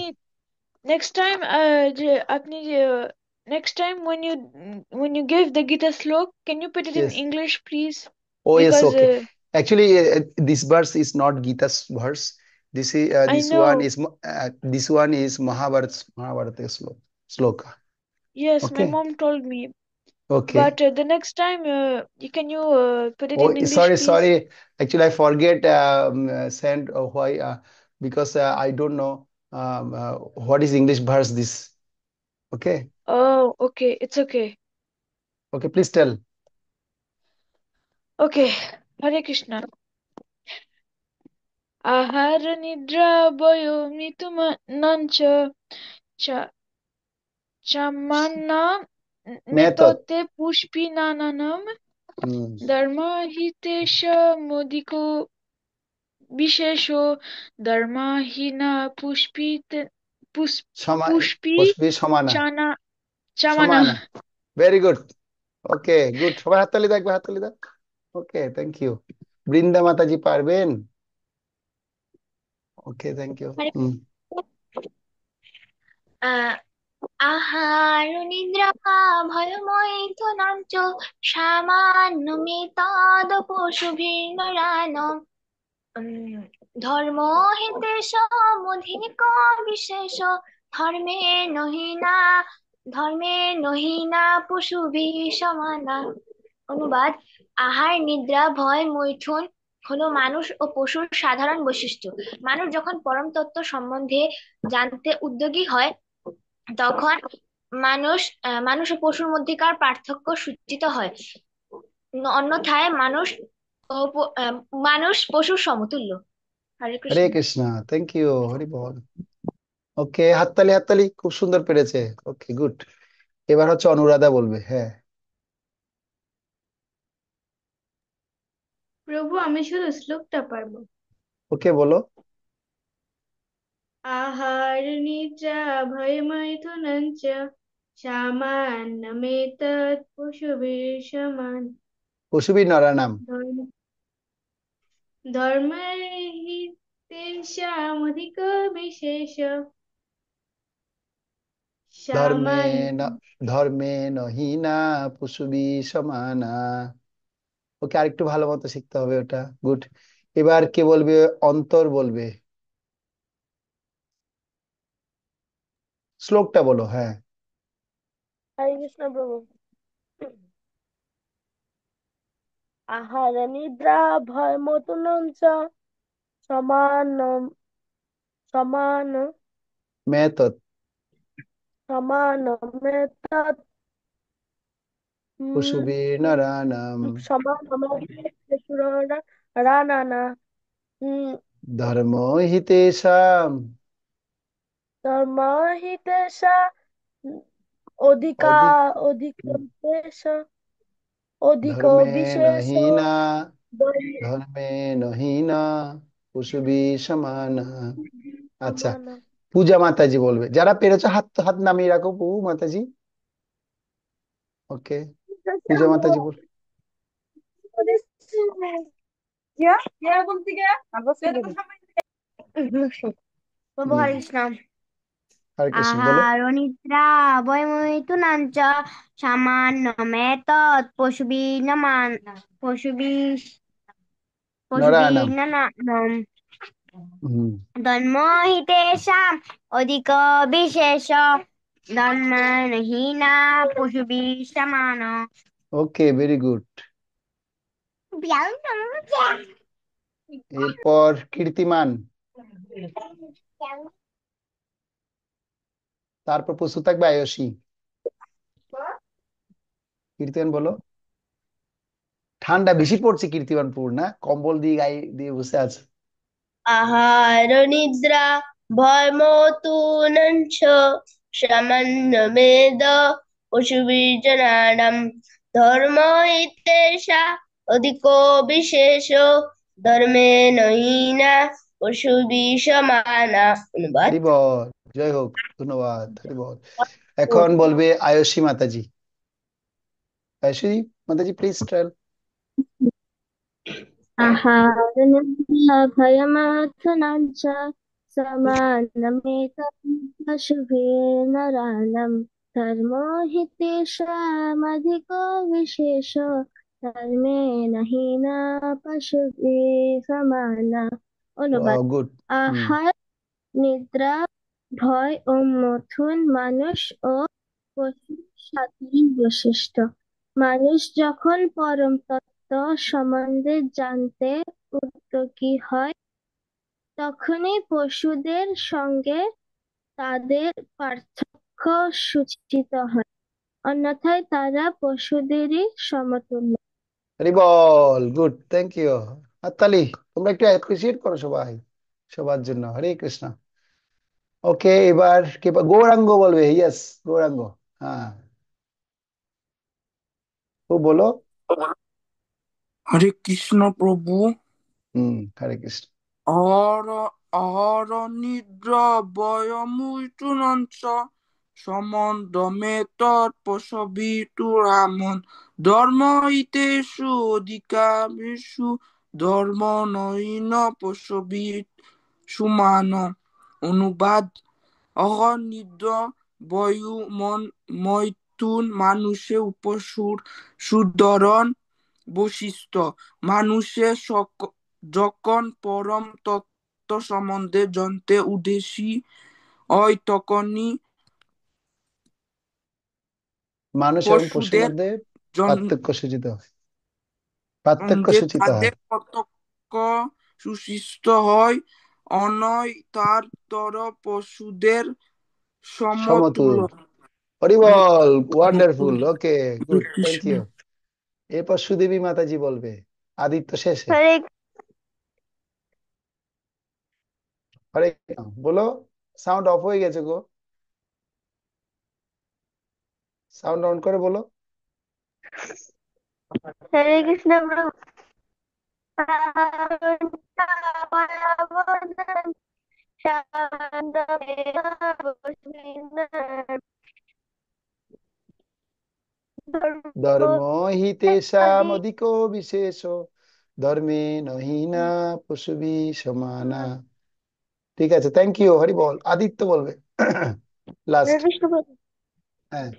নেক্সট টাইম যে আপনি যে next time when you give the Gita slok, can you put it in Yes. English, please? Oh, yes, Because okay. Actually, this verse is not Gita's verse. I know. This one is Mahabharata sloka. Yes, my Okay, mom told me. okay. But the next time, can you put it Oh, in English, sorry, please? sorry. Actually, I forget send why because I don't know what is English verse this. Okay, Oh, okay, it's okay. okay. Please tell. Okay, Hare Krishna. আহার নিদ্রা বয় মৃত্যু নঞ্চ চামান্না Method. মেততে Pushpi নানানম Hmm. ধর্ম হিতেশ মোদিকো বিশেষ ধর্মহীনা পুষ্পি পুষ্পি সমানা। চানা চামানা। সমানা। Very good. Okay, good. সবাই হাততালি দাও, একবার হাততালি দাও। ওকে, থ্যাংক ইউ। বৃন্দা মাতাজি পারবেন? ওকে, থ্যাংক ইউ। হুম। আহ আহার নিদ্রা ভয়মৈথুনঞ্চ সামান্যমেতদ পশুভির্নরাণাম ধর্ম হিতেষামধিক বিশেষ ধর্মে নহিনা ধর্মে নহিনা পশুভিঃ সমানা। অনুবাদ: আহার, নিদ্রা, ভয়, মৈথুন হলো মানুষ ও পশুর সাধারণ বৈশিষ্ট্য। মানুষ যখন পরম তত্ত্ব সম্বন্ধে জানতে উদ্যোগী হয়, তখন মানুষ ও পশুর মধ্যেকার পার্থক্য সূচিত হয়, অন্যথায় মানুষ পশুর সমতুল্য। হরে হরে কৃষ্ণ। কৃষ্ণ, থ্যাংক ইউ, হরি বল। ওকে, হাততালি হাততালি, খুব সুন্দর পেরেছে। ওকে, গুড। এবার হচ্ছে অনুরাধা বলবে। হ্যাঁ, প্রভু, আমি শুধু শ্লোকটা পারবো। ওকে, বলো। आहार निद्रा भयमैथुनं च सामान्यमेतत् पशुभिः समान পশুবী নরানাম। धर्म धर्मैर्हितेषामधिक विशेष ধর্মে सामान्य ন ধর্মে নহিনা পশুবী সমানা। ওকে আরেকটু ভালো মতো শিখতে হবে ওটা। গুড। এবার কে বলবে? অন্তর বলবে। শ্লোকটা বলো। হ্যাঁ। हरे कृष्ण प्रभु आहार निद्रा भयमैथुनं च समान समान মেথড। समानमेतत् পশুবী নরানাম। रानाना ধর্ম হিতেশাম धर्महितेषा अधिका অধিক अधिकतेष अधिक ধর্মে विशेष নহিনা ধর্মে নহিনা পশুবী সমানা। আচ্ছা, समान পূজা মাতাজি বলবে। যারা পেরেছো হাত হাত নামিয়ে রাখো। পূ মাতাজি। ওকে, পূজা মাতাজি বল। क्या क्या बोलती क्या प्रभु হুম, हरे कृष्ण হরে কৃষ্ণ বলো। আহার নিদ্রা বৈমৈথুনাঞ্চ সামান্যমেতৎ নরানাম। পশুবিন্নানাম হুম। ধর্ম হি তেষাম অধিক বিশেষ ধর্মহীনা পশুবি সমান। ওকে, ভেরি গুড। এরপর কীর্তিমান, তারপর প্রস্তুত থাকবে আয়সী। কীর্তিমান বলো। ঠান্ডা বেশি পড়ছে কীর্তিমানপুর, না? কম্বল দিয়ে গায়ে দিয়ে বসে আছে। আহার নিদ্রা ভয়মতুনং চ সামান্যমেদ পশুবিজনানাম ধর্ম ইত্যেষা অধিকো বিশেষ ধর্মে নহিনা পশুবি সমানা। অনুবাদ। হরি বল। জয় হোক। ধন্যবাদ। হরি বল। এখন বলবে আয়সী মাতাজি। আয়সী মাতাজি, প্লিজ টেল। आहारनिद्राभयमथनं च समानमेतत्पशुभिर्नरानं धर्मो हि तेषामधिको विशेषो धर्मेण हीन पशुभिः समाना অনুবাদ গুড। আহার নিদ্রা ভয় ও মথুন মানুষ ও পশুর সাথেই বৈশিষ্ট্য মানুষ যখন পরম তত্ত্ব সম্বন্ধে জানতে উদ্যোগী হয় তখনই পশুদের সঙ্গে তাদের পার্থক্য সূচিত হয় অন্যথায় তারা পশুদেরই সমতুল্য হরি বল। Good, thank you. হাততালি। তোমরা একটু অ্যাপ্রিসিয়েট করো সবাই, সবার জন্য। হরে কৃষ্ণ। ওকে, এবার কে গৌরাঙ্গ বলবে। ইয়েস, গৌরাঙ্গ। হ্যাঁ, ও বলো। হরে কৃষ্ণ প্রভু। হরে কৃষ্ণ। আহার আহার নিদ্রা বয়মুইটুনঞ্চ সম্বন্ধমেতৎ পশবিতুরামন ধর্ম ইতেষু অধিকারিষু ধর্ম নৈন পশবি সুমান। অনুবাদ। অহর নিদ্রা বয়ু মৈথুন মানুষে উপসুর সুধরণ বৈশিষ্ট্য মানুষের যখন পরম তত্ত্ব সম্বন্ধে জানতে উদ্দেশ্যী হয় তখনই মানুষ এবং পশুর পশুদের মধ্যে জন- পার্থক্য সূচিত হয়। পার্থক্য যে সূচিত হয়। তাদের পার্থক্য সুস্পষ্ট হয় অনয় তার তর পশুদের সমতুল্য। সমতুল। হরি বল। ওয়ান্ডারফুল। সমতুল্য। ওকে, হরে গুড, থ্যাংক কৃষ্ণ। ইউ। এরপর সুদেবী মাতাজি বলবে আদিত্য শেষে। হরে হরে কৃষ্ণ বলো। সাউন্ড অফ হয়ে গেছে গো, সাউন্ড অন করে বলো। হরে কৃষ্ণ প্রভু ধর্ম হি তেষাম ধর্মাদি অধিকো বিশেষ ধর্মে নহিনা পশুবি সমানা। ঠিক আছে, থ্যাংক ইউ। হরি বল। আদিত্য বলবে হরে লাস্ট। কৃষ্ণ প্রভু। হ্যাঁ।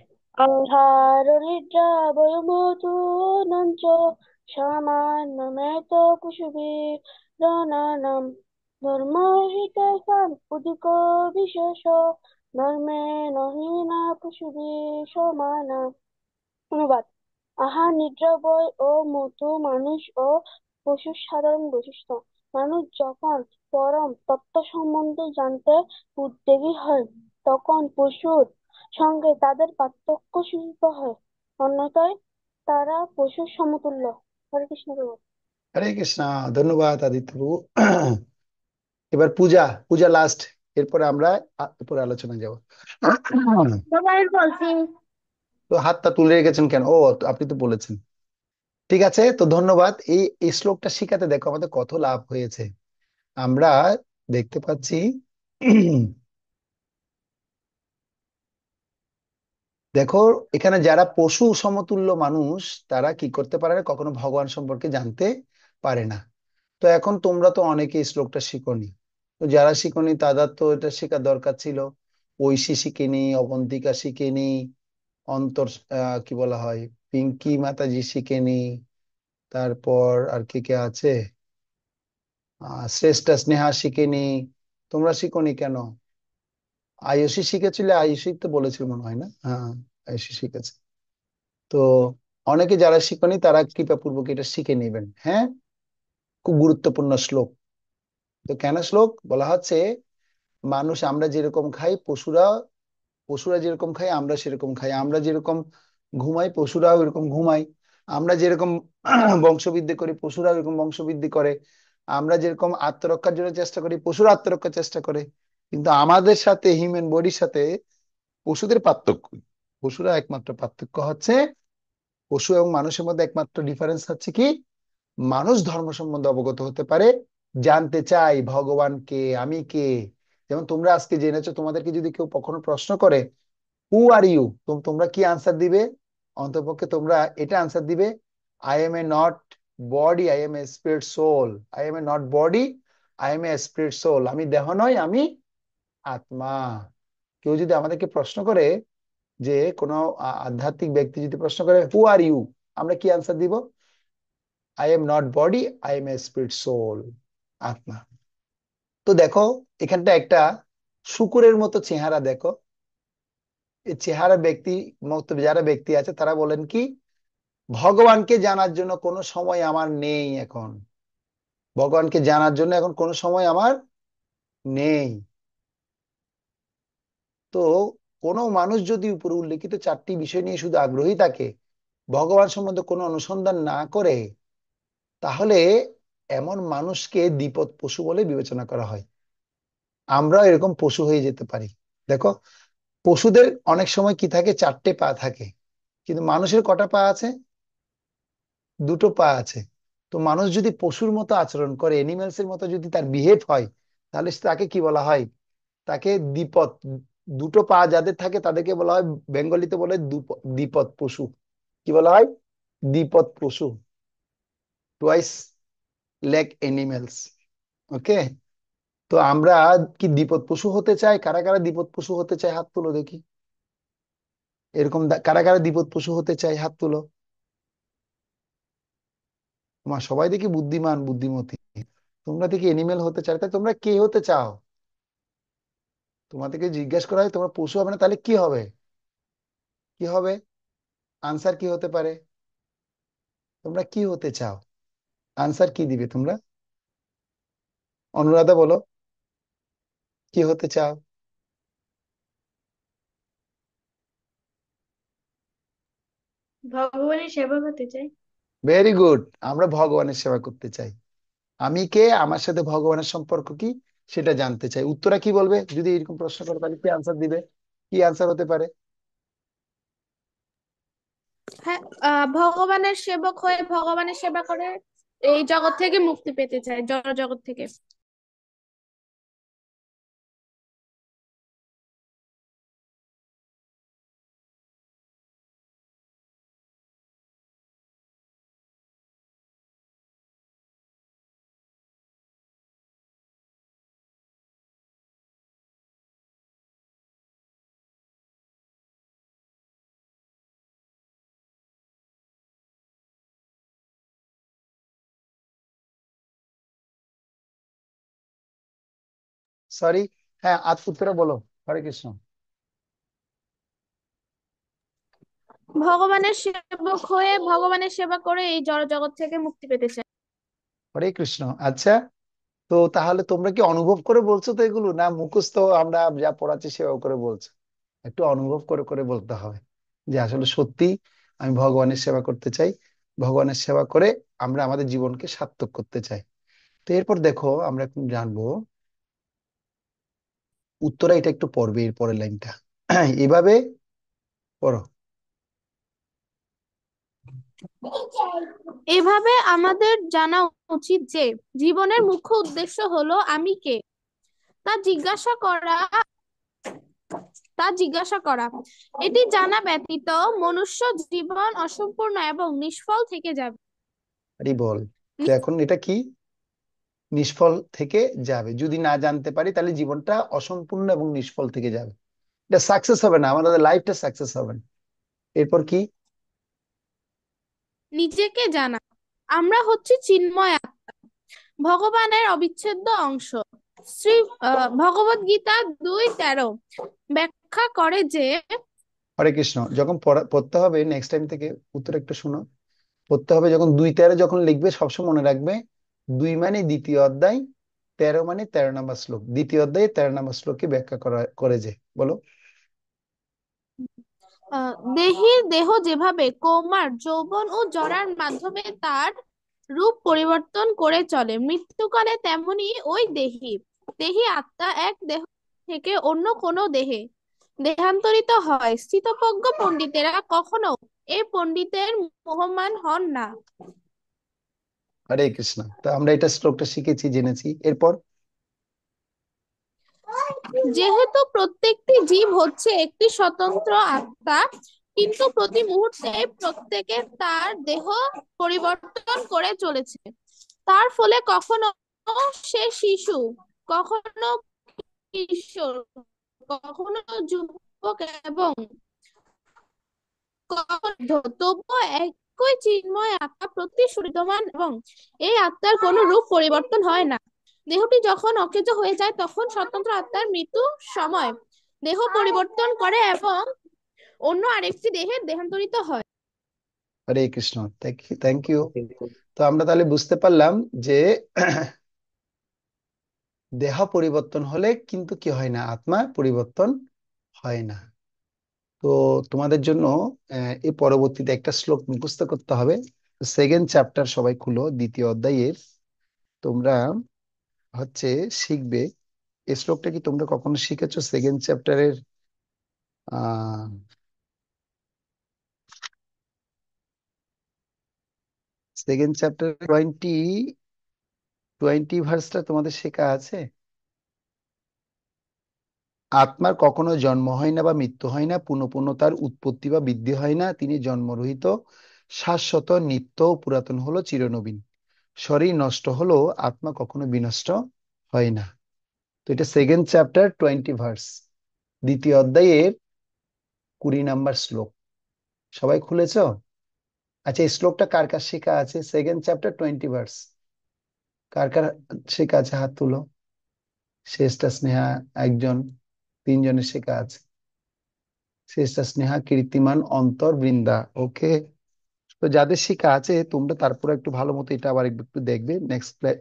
আহারনিদ্রাভয়মোচনঞ্চ সামান্যমেত কুশীলনানাম ধর্মহিতৈষাং উদিকো বিশেষ ধর্মে নহিনা কুশীলী সমানা। অনুবাদ: আহার, নিদ্রা, ভয় ও মৃত্যু মানুষ ও পশুর সাধারণ বৈশিষ্ট্য। মানুষ যখন পরম তত্ত্ব সম্বন্ধে জানতে উদ্যোগী হয়, তখন পশুর সঙ্গে তাদের পার্থক্য সূচিত হয়, অন্যথায় তারা পশুর সমতুল্য। হরে কৃষ্ণ প্রভু। হরে কৃষ্ণ। ধন্যবাদ আদিত্য বাবু। এবার পূজা, পূজা লাস্ট, এরপরে আমরা এরপরে আলোচনা যাব। সবাই বলছি। তো হাতটা তুলে রেখেছেন কেন? ও, তো আপনি তো বলেছেন। ঠিক আছে, তো ধন্যবাদ। এই শ্লোকটা শিখাতে দেখো আমাদের কত লাভ হয়েছে। আমরা দেখতে পাচ্ছি দেখো, এখানে যারা পশু সমতুল্য মানুষ, তারা কি করতে পারে না, কখনো ভগবান সম্পর্কে জানতে পারে না। তো এখন তোমরা তো অনেকে এই শ্লোকটা শিখোনি। তো যারা শিখোনি তাদের তো এটা শেখার দরকার ছিল। ঐশী শিখেনি, অবন্তিকা শিখেনি, অন্তর কি বলা হয়, পিঙ্কি মাতাজি শিখেনি, তারপর আর কে কে আছে, শ্রেষ্ঠা স্নেহা শিখেনি। তোমরা শিখোনি কেন? আয়ুষী শিখেছিলে, আয়ুষী তো বলেছিল মনে হয়, না? হ্যাঁ, আয়ুষী শিখেছে। তো অনেকে যারা শিখেনি তারা কৃপাপূর্বক এটা শিখে নেবেন। হ্যাঁ, খুব গুরুত্বপূর্ণ শ্লোক। তো কেন শ্লোক বলা হচ্ছে? মানুষ আমরা যেরকম খাই, পশুরা পশুরা যেরকম খায় আমরা সেরকম খাই, আমরা যেরকম ঘুমাই পশুরাও এরকম ঘুমাই, আমরা যেরকম বংশবৃদ্ধি করি পশুরাও এরকম বংশবৃদ্ধি করে, আমরা যেরকম আত্মরক্ষার জন্য চেষ্টা করি পশুরা আত্মরক্ষার চেষ্টা করে। কিন্তু আমাদের সাথে, হিউম্যান বডির সাথে পশুদের পার্থক্য কি? পশুরা একমাত্র পার্থক্য হচ্ছে, পশু এবং মানুষের মধ্যে একমাত্র ডিফারেন্স হচ্ছে কি, মানুষ ধর্ম সম্বন্ধে অবগত হতে পারে, জানতে চাই ভগবান কে, আমি কে। যেমন তোমরা আজকে জেনেছো, তোমাদেরকে যদি কেউ কখনো প্রশ্ন করে হু আর ইউ, তোমরা কি আনসার দিবে? অন্ততপক্ষে তোমরা এটা আনসার দিবে, I am a not body, I am a spirit soul. I am a not body, I am a spirit soul. আমি দেহ নয়, আমি আত্মা। কেউ যদি আমাদেরকে প্রশ্ন করে, যে কোনো আধ্যাত্মিক ব্যক্তি যদি প্রশ্ন করে হু আর ইউ, আমরা কি আনসার দিব? I am not body, I am a spirit soul, আত্মা। তো দেখো, এখানটা একটা শুকুরের মতো চেহারা দেখো। এই চেহারা ব্যক্তি মতো যারা ব্যক্তি আছে তারা বলেন কি, ভগবানকে জানার জন্য কোনো সময় আমার নেই এখন, ভগবানকে জানার জন্য এখন কোনো সময় আমার নেই। তো কোনো মানুষ যদি উপরে উল্লেখিত চারটি বিষয় নিয়ে শুধু আগ্রহী থাকে, ভগবান সম্বন্ধে কোনো অনুসন্ধান না করে, তাহলে এমন মানুষকে দ্বিপদ পশু বলে বিবেচনা করা হয়। আমরাও এরকম পশু হয়ে যেতে পারি। দেখো, পশুদের অনেক সময় কি থাকে, চারটে পা থাকে, কিন্তু মানুষের কটা পা আছে? দুটো পা আছে। তো মানুষ যদি পশুর মতো আচরণ করে, এনিমেলস এর মতো যদি তার বিহেভ হয়, তাহলে তাকে কি বলা হয়? তাকে দ্বিপদ, দুটো পা যাদের থাকে তাদেরকে বলা হয়, বেঙ্গলিতে বলে দ্বিপদ পশু। কি বলা হয়? দ্বিপদ পশু, টুয়াইস লেগ এনিমেলস। ওকে। তো আমরা কি দ্বিপদ পশু হতে চাই? কারা কারা দ্বিপদ পশু হতে চাই, হাত তুলো দেখি। এরকম কারা কারা দ্বিপদ পশু হতে চাই, হাত তুলো। তোমার সবাই দেখি বুদ্ধিমান বুদ্ধিমতী, তোমরা দেখি এনিমেল হতে চাও। তাই তোমরা কে হতে চাও? তোমাদেরকে জিজ্ঞেস করা হয় তোমরা পশু হবে না, তাহলে কি হবে? কি হবে? আনসার কি হতে পারে? তোমরা কি হতে চাও? আনসার কি দিবে তোমরা? অনুরাধা বলো, কি হতে চাও? ভগবানের সেবা করতে চাই। ভেরি গুড, আমরা ভগবানের সেবা করতে চাই। আমি কে, আমার সাথে ভগবানের সম্পর্ক কি, সেটা জানতে চাই। উত্তরা কি বলবে যদি এরকম প্রশ্ন করে? তাহলে কি আনসার দিবে? কি আনসার হতে পারে? হ্যাঁ, ভগবানের সেবক হয়ে ভগবানের সেবা করে এই জগৎ থেকে মুক্তি পেতে চাই, জড় জগৎ থেকে। সরি। হ্যাঁ, উত্তরে বলো। হরে কৃষ্ণ। ভগবানের সেবক হয়ে ভগবানের সেবা করে এই জড় জগৎ থেকে মুক্তি পেতে চাই। হরে কৃষ্ণ। আচ্ছা, তো তাহলে তোমরা কি অনুভব করে বলছো তো এগুলো, না মুখস্থ আমরা যা পড়াচ্ছি সেভাবে করে বলছো? একটু অনুভব করে করে বলতে হবে যে আসলে সত্যি আমি ভগবানের সেবা করতে চাই, ভগবানের সেবা করে আমরা আমাদের জীবনকে সার্থক করতে চাই। তো এরপর দেখো আমরা এখন জানবো উত্তরা, এটা একটু পড়বে এর পরের লাইনটা। এভাবে পড়ো। এভাবে আমাদের জানা উচিত যে জীবনের মুখ্য উদ্দেশ্য হলো আমি কে তা জিজ্ঞাসা করা তা জিজ্ঞাসা করা। এটি জানা ব্যতীত মনুষ্য জীবন অসম্পূর্ণ এবং নিষ্ফল থেকে যাবে। আরে বল, তো এখন এটা কি নিষ্ফল থেকে যাবে? যদি না জানতে পারি তাহলে জীবনটা অসম্পূর্ণ এবং নিষ্ফল থেকে যাবে, এটা সাকসেস হবে না, আমাদের লাইফটা সাকসেস হবে না। এরপর কি? নিজেকে জানা। আমরা হচ্ছি চিন্ময় আত্মা, ভগবানের অবিচ্ছেদ্য অংশ। শ্রী ভগবদ গীতা 2:13 ব্যাখ্যা করে যে হরে কৃষ্ণ। যখন পড়তে হবে নেক্সট টাইম থেকে উত্তর একটু শোনো। পড়তে হবে যখন 2:13 যখন লিখবে সবসময় মনে রাখবে 2 মানে দ্বিতীয় অধ্যায়, 13 মানে 13 নম্বর শ্লোক, দ্বিতীয় অধ্যায়ে 13 নম্বর শ্লোকে ব্যাখ্যা করা করে যে, বলো। দেহের দেহ যেভাবে কৌমার যৌবন ও জরার মাধ্যমে তার রূপ পরিবর্তন করে চলে, মৃত্যুকালে তেমনি ওই দেহী আত্মা এক দেহ থেকে অন্য কোনো দেহে দেহান্তরিত হয়। স্থিতপ্রজ্ঞ পণ্ডিতেরা কখনো এ পণ্ডিতের মোহমান হন না। হরে কৃষ্ণ। তো আমরা এটা শ্লোকটা শিখেছি, জেনেছি। এরপর যেহেতু প্রত্যেকটি জীব হচ্ছে একটি স্বতন্ত্র আত্মা, কিন্তু প্রতি মুহূর্তে প্রত্যেকে তার দেহ পরিবর্তন করে চলেছে। তার ফলে কখনো সে শিশু, কখনো কিশোর, কখনো যুবক এবং কখনো বৃদ্ধ, তবুও একই চিন্ময় আত্মা বিদ্যমান এবং এই আত্মার কোনো রূপ পরিবর্তন হয় না। দেহটি যখন অকেজো হয়ে যায় তখন স্বতন্ত্র আত্মার মৃত্যু সময় দেহ পরিবর্তন করে এবং অন্য আরেকটি দেহে দেহান্তরিত হয়। হরে কৃষ্ণ। Thank you. তো আমরা তাহলে বুঝতে পারলাম যে দেহ পরিবর্তন হলে কিন্তু কি হয় না, আত্মা পরিবর্তন হয় না। তো তোমাদের জন্য এই পরবর্তীতে একটা শ্লোক মুখস্থ করতে হবে। সেকেন্ড চ্যাপ্টার সবাই খুলো, দ্বিতীয় অধ্যায়ের। তোমরা হচ্ছে শিখবে এই শ্লোকটা। কি তোমরা কখনো শিখেছো সেকেন্ড চ্যাপ্টারের সেকেন্ড চ্যাপ্টার 20 ভার্সটা তোমাদের শেখা আছে? আত্মার কখনো জন্ম হয় না বা মৃত্যু হয় না, পুনঃ পুনঃ তার উৎপত্তি বা বৃদ্ধি হয় না, তিনি জন্মরহিত, শাশ্বত, নিত্য ও পুরাতন, হলো চিরনবীন। শরীর নষ্ট হলো, আত্মা কখনো বিনষ্ট হয় না। তো এটা সেকেন্ড চ্যাপ্টার 20 ভার্স, দ্বিতীয় অধ্যায়ের 20 নম্বর শ্লোক। সবাই খুলেছ? আচ্ছা, এই শ্লোকটা কার কার শেখা আছে? সেকেন্ড চ্যাপ্টার 20 ভার্স কার কার শেখা আছে? হাত তুলো। শেষটা স্নেহা একজন, তিনজনের শেখা আছে। শেষটা স্নেহা, কীর্তিমান, অন্তর, বৃন্দা। ওকে। তো যাদের শেখা আছে তোমরা তারপরে একটু ভালো মতো এটা আবার একটু দেখবে,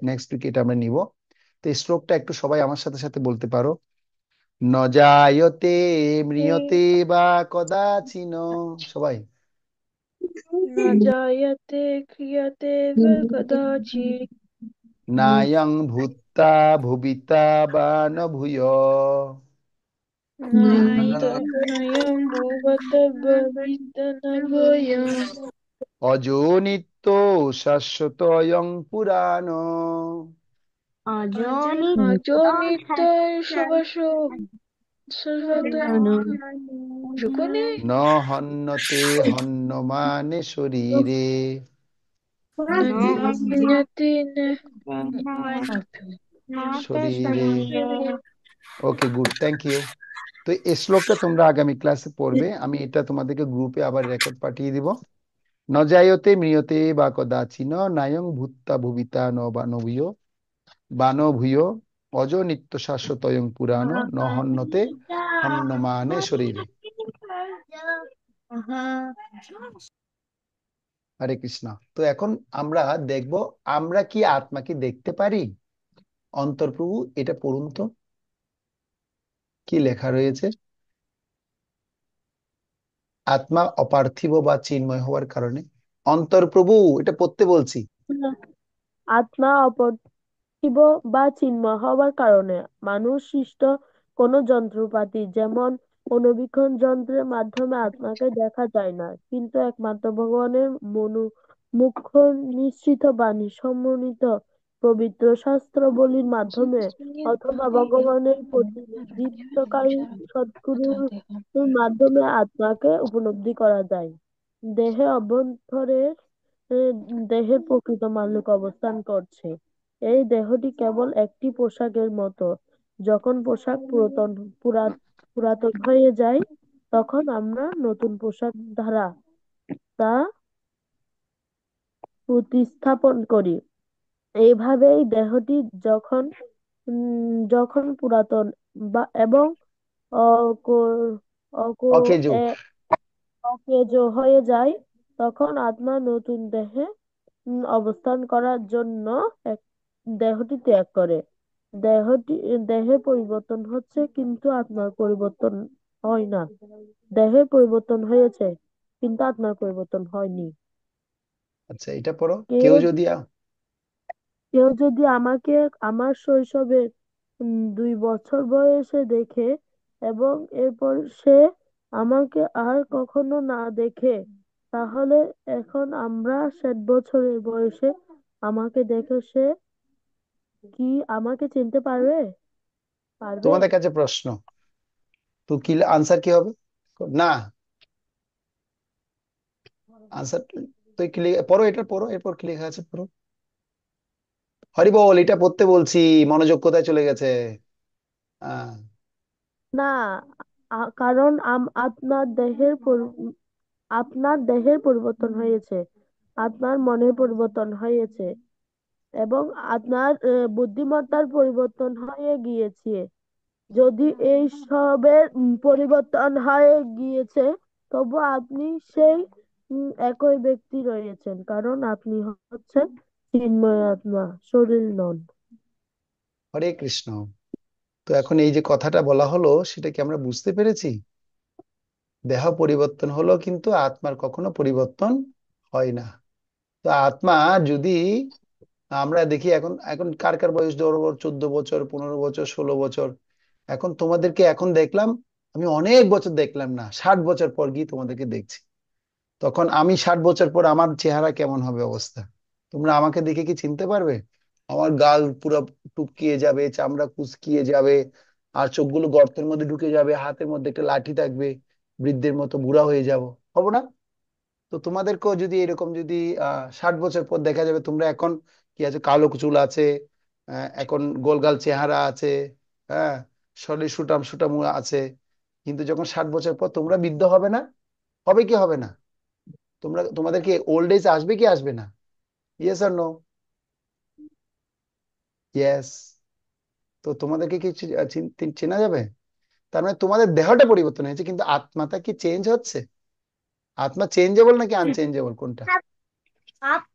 নেক্সট উইকে এটা আমরা নিব। তো এই শ্লোকটা একটু সবাই আমার সাথে সাথে বলতে পারো। ন জায়তে ম্রিয়তে বা কদাচিন। সবাই। न जायते क्रियते वा कदाचित् নায়ং ভূত্তা ভবিতা বা ন ভূয়। नयं भूवत भवित न भयम् অজো নিত্য শাশ্বত অয়ং পুরাণ। अजो नित्य সবাসো সর্বদম যুগনে ন হন্যতে হন্যমানে শরীরে। নদীতে শরীরে। ওকে, গুড, থ্যাংক ইউ। তো এই শ্লোকটা তোমরা আগামী ক্লাসে পড়বে, আমি এটা তোমাদেরকে গ্রুপে আবার রেকর্ড পাঠিয়ে দিব। ন জায়তে ম্রিয়তে বা কদাচিন, নায়ং ভূত্তা ভুবিতা ন বা ন ভূয় বা ন ভূয়। অজ নিত্য শাশ্বতয়ং পুরাণ ন হন্যতে হন্যমানে শরীরে। হরে কৃষ্ণ। তো এখন আমরা দেখব, আমরা কি আত্মাকে দেখতে পারি? অন্তর্প্রভু, এটা পড়ুন তো, কি লেখা রয়েছে। আত্মা অপার্থিব বা চিন্ময় হওয়ার কারণে, অন্তর্প্রভু এটা পড়তে বলছি। আত্মা অপার্থিব বা চিন্ময় হওয়ার কারণে মানুষ সৃষ্ট কোনো যন্ত্রপাতি যেমন অণুবীক্ষণ যন্ত্রের মাধ্যমে আত্মাকে দেখা যায় না, কিন্তু একমাত্র ভগবানের মুখ্য নিঃসৃত বাণী সমন্বিত পবিত্র শাস্ত্রাবলীর মাধ্যমে অথবা ভগবানের প্রতিনিধিত্বকারী সদ্গুরুর মাধ্যমে আত্মাকে উপলব্ধি করা যায়। দেহের অভ্যন্তরে দেহের প্রকৃত মালিক অবস্থান করছে। এই দেহটি কেবল একটি পোশাকের মতো। যখন পোশাক পুরাতন হয়ে যায়, তখন আমরা নতুন পোশাক দ্বারা তা প্রতিস্থাপন করি। এইভাবেই দেহটি যখন পুরাতন এবং অক- অক- অকেজো। এ- অকেজো হয়ে যায়, তখন আত্মা নতুন দেহে অবস্থান করার জন্য এক- দেহটি ত্যাগ করে। দেহটি দেহের পরিবর্তন হচ্ছে, কিন্তু আত্মার পরিবর্তন হয় না। দেহের পরিবর্তন হয়েছে, কিন্তু আত্মার পরিবর্তন হয়নি। আচ্ছা, এটা পড়ো। কেউ কেউ যদি কেউ যদি আমাকে আমার শৈশবের 2 বছর বয়সে দেখে এবং এরপর সে আমাকে আর কখনো না দেখে, তাহলে এখন আমরা 60 বছরের বয়সে আমাকে দেখে সে কি আমাকে চিনতে পারবে? তোমাদের কাছে প্রশ্ন, তো কি আনসার কি হবে? না, আনসার তো কি পড়ো, এটা পড়ো, এরপর কি লেখা আছে পড়ো। হরি বল, এটা পড়তে বলছি, মনোযোগ কোথায় চলে গেছে? আহ, না, কারণ আপনার দেহের পরিবর্তন হয়েছে, আপনার মনের পরিবর্তন হয়েছে এবং আপনার বুদ্ধিমত্তার পরিবর্তন হয়ে গিয়েছে। যদি এই সবের পরিবর্তন হয়ে গিয়েছে, তবু আপনি সেই একই ব্যক্তি রয়েছেন, কারণ আপনি হচ্ছেন চিন্ময় আত্মা, শরীর নন। হরে কৃষ্ণ। তো এখন এই যে কথাটা বলা হলো, সেটা কি আমরা বুঝতে পেরেছি? দেহ পরিবর্তন হলো, কিন্তু আত্মার কখনো পরিবর্তন হয় না। তো আত্মা যদি আমরা দেখি, এখন এখন কার কার বয়স 14 বছর, 15 বছর, 16 বছর। এখন তোমাদেরকে এখন দেখলাম, আমি অনেক বছর দেখলাম না, 60 বছর পর গিয়ে তোমাদেরকে দেখছি। তখন আমি 60 বছর পর আমার চেহারা কেমন হবে অবস্থা? তোমরা আমাকে দেখে কি চিনতে পারবে? আমার গাল পুরো টুকিয়ে যাবে, চামড়া কুচকিয়ে যাবে, আর চোখগুলো গর্তের মধ্যে ঢুকে যাবে, হাতের মধ্যে একটা লাঠি থাকবে, বৃদ্ধের মতো বুড়া হয়ে যাব, হবো না? তো তোমাদেরকেও যদি এরকম যদি 60 বছর পর দেখা যাবে, তোমরা এখন কি আছে, কালো চুল আছে, এখন গোলগাল চেহারা আছে, হ্যাঁ, শরীর সুটাম সুটাম আছে, কিন্তু যখন 60 বছর পর তোমরা বৃদ্ধ হবে না? হবে কি হবে না? তোমাদেরকে ওল্ড এজ আসবে কি আসবে না? ইয়েস আর নো? ইয়েস। তো তোমাদেরকে কি চেনা যাবে? তার মানে তোমাদের দেহটা পরিবর্তন হয়েছে, কিন্তু আত্মাটা কি চেঞ্জ হচ্ছে? আত্মা চেঞ্জেবল নাকি আনচেঞ্জেবল, কোনটা? আত-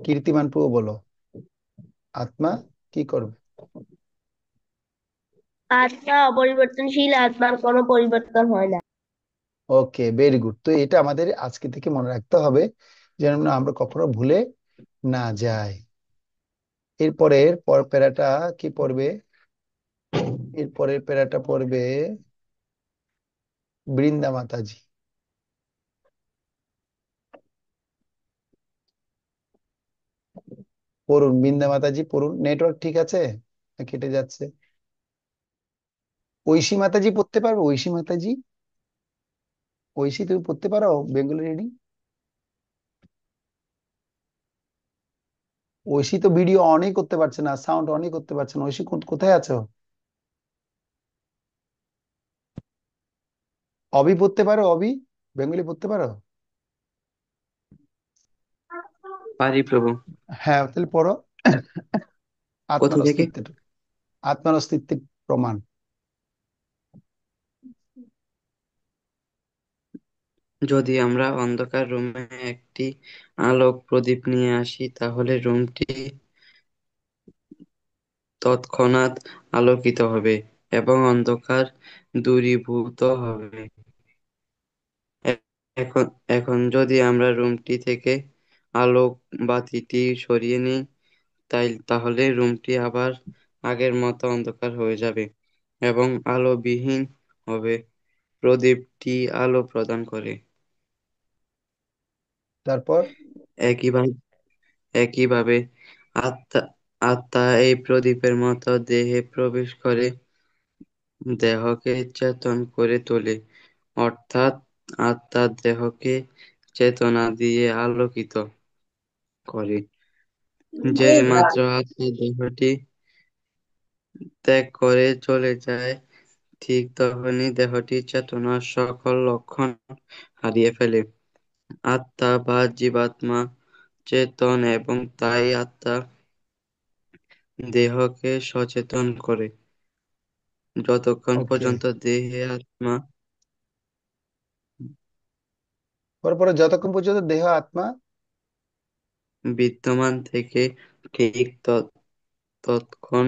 কীর্তিমান প্রভু বলো, আত্মা কি করবে? আত্মা অপরিবর্তনশীল, আত্মার কোনো পরিবর্তন হয় না। ওকে, ভেরি গুড। তো এটা আমাদের আজকে থেকে মনে রাখতে হবে, যেন না আমরা কখনো ভুলে না যাই। এরপরের প্যারাটা কি পড়বে? এরপরের প্যারাটা পড়বে বৃন্দা মাতাজি। পড়ুন বৃন্দা মাতাজি, পড়ুন। নেটওয়ার্ক ঠিক আছে না কেটে যাচ্ছে? ঐশী মাতাজি পড়তে পারবো? ঐশী মাতাজি, ঐশী তুমি পড়তে পারো বেঙ্গলি রিডিং? ঐশী তো ভিডিও অনই করতে পারছে না, সাউন্ড অনই করতে পারছে না। ঐশী কোথায় আছো? অভি পড়তে পারো? অভি বেঙ্গলি পড়তে পারো? পারি প্রভু। হ্যাঁ, তাহলে পড়ো। কোথা আত্মার থেকে? অস্তিত্বের প্রমাণ। যদি আমরা অন্ধকার রুমে একটি আলোক প্রদীপ নিয়ে আসি, তাহলে রুমটি তৎক্ষণাৎ আলোকিত হবে এবং অন্ধকার দূরীভূত হবে। এ- এখন এখন যদি আমরা রুমটি থেকে আলোক বাতিটি সরিয়ে নিই, তাহলে রুমটি আবার আগের মতো অন্ধকার হয়ে যাবে এবং আলোবিহীন হবে। প্রদীপটি আলো প্রদান করে। তারপর একইভাবে একইভাবে আত্মা আত্মা এই প্রদীপের মতো দেহে প্রবেশ করে দেহকে চেতন করে তোলে, অর্থাৎ আত্মা দেহকে চেতনা দিয়ে আলোকিত করে। যে মাত্র আত্মা দেহটি ত্যাগ করে চলে যায়, ঠিক তখনই দেহটি চেতনার সকল লক্ষণ হারিয়ে ফেলে। আত্মা বা জীবাত্মা চেতন এবং তাই আত্মা দেহকে সচেতন করে। যতক্ষণ ওকে, পর্যন্ত দেহে আত্মা পরে যতক্ষণ পর্যন্ত দেহ আত্মা বিদ্যমান থেকে ঠিক ততক্ষণ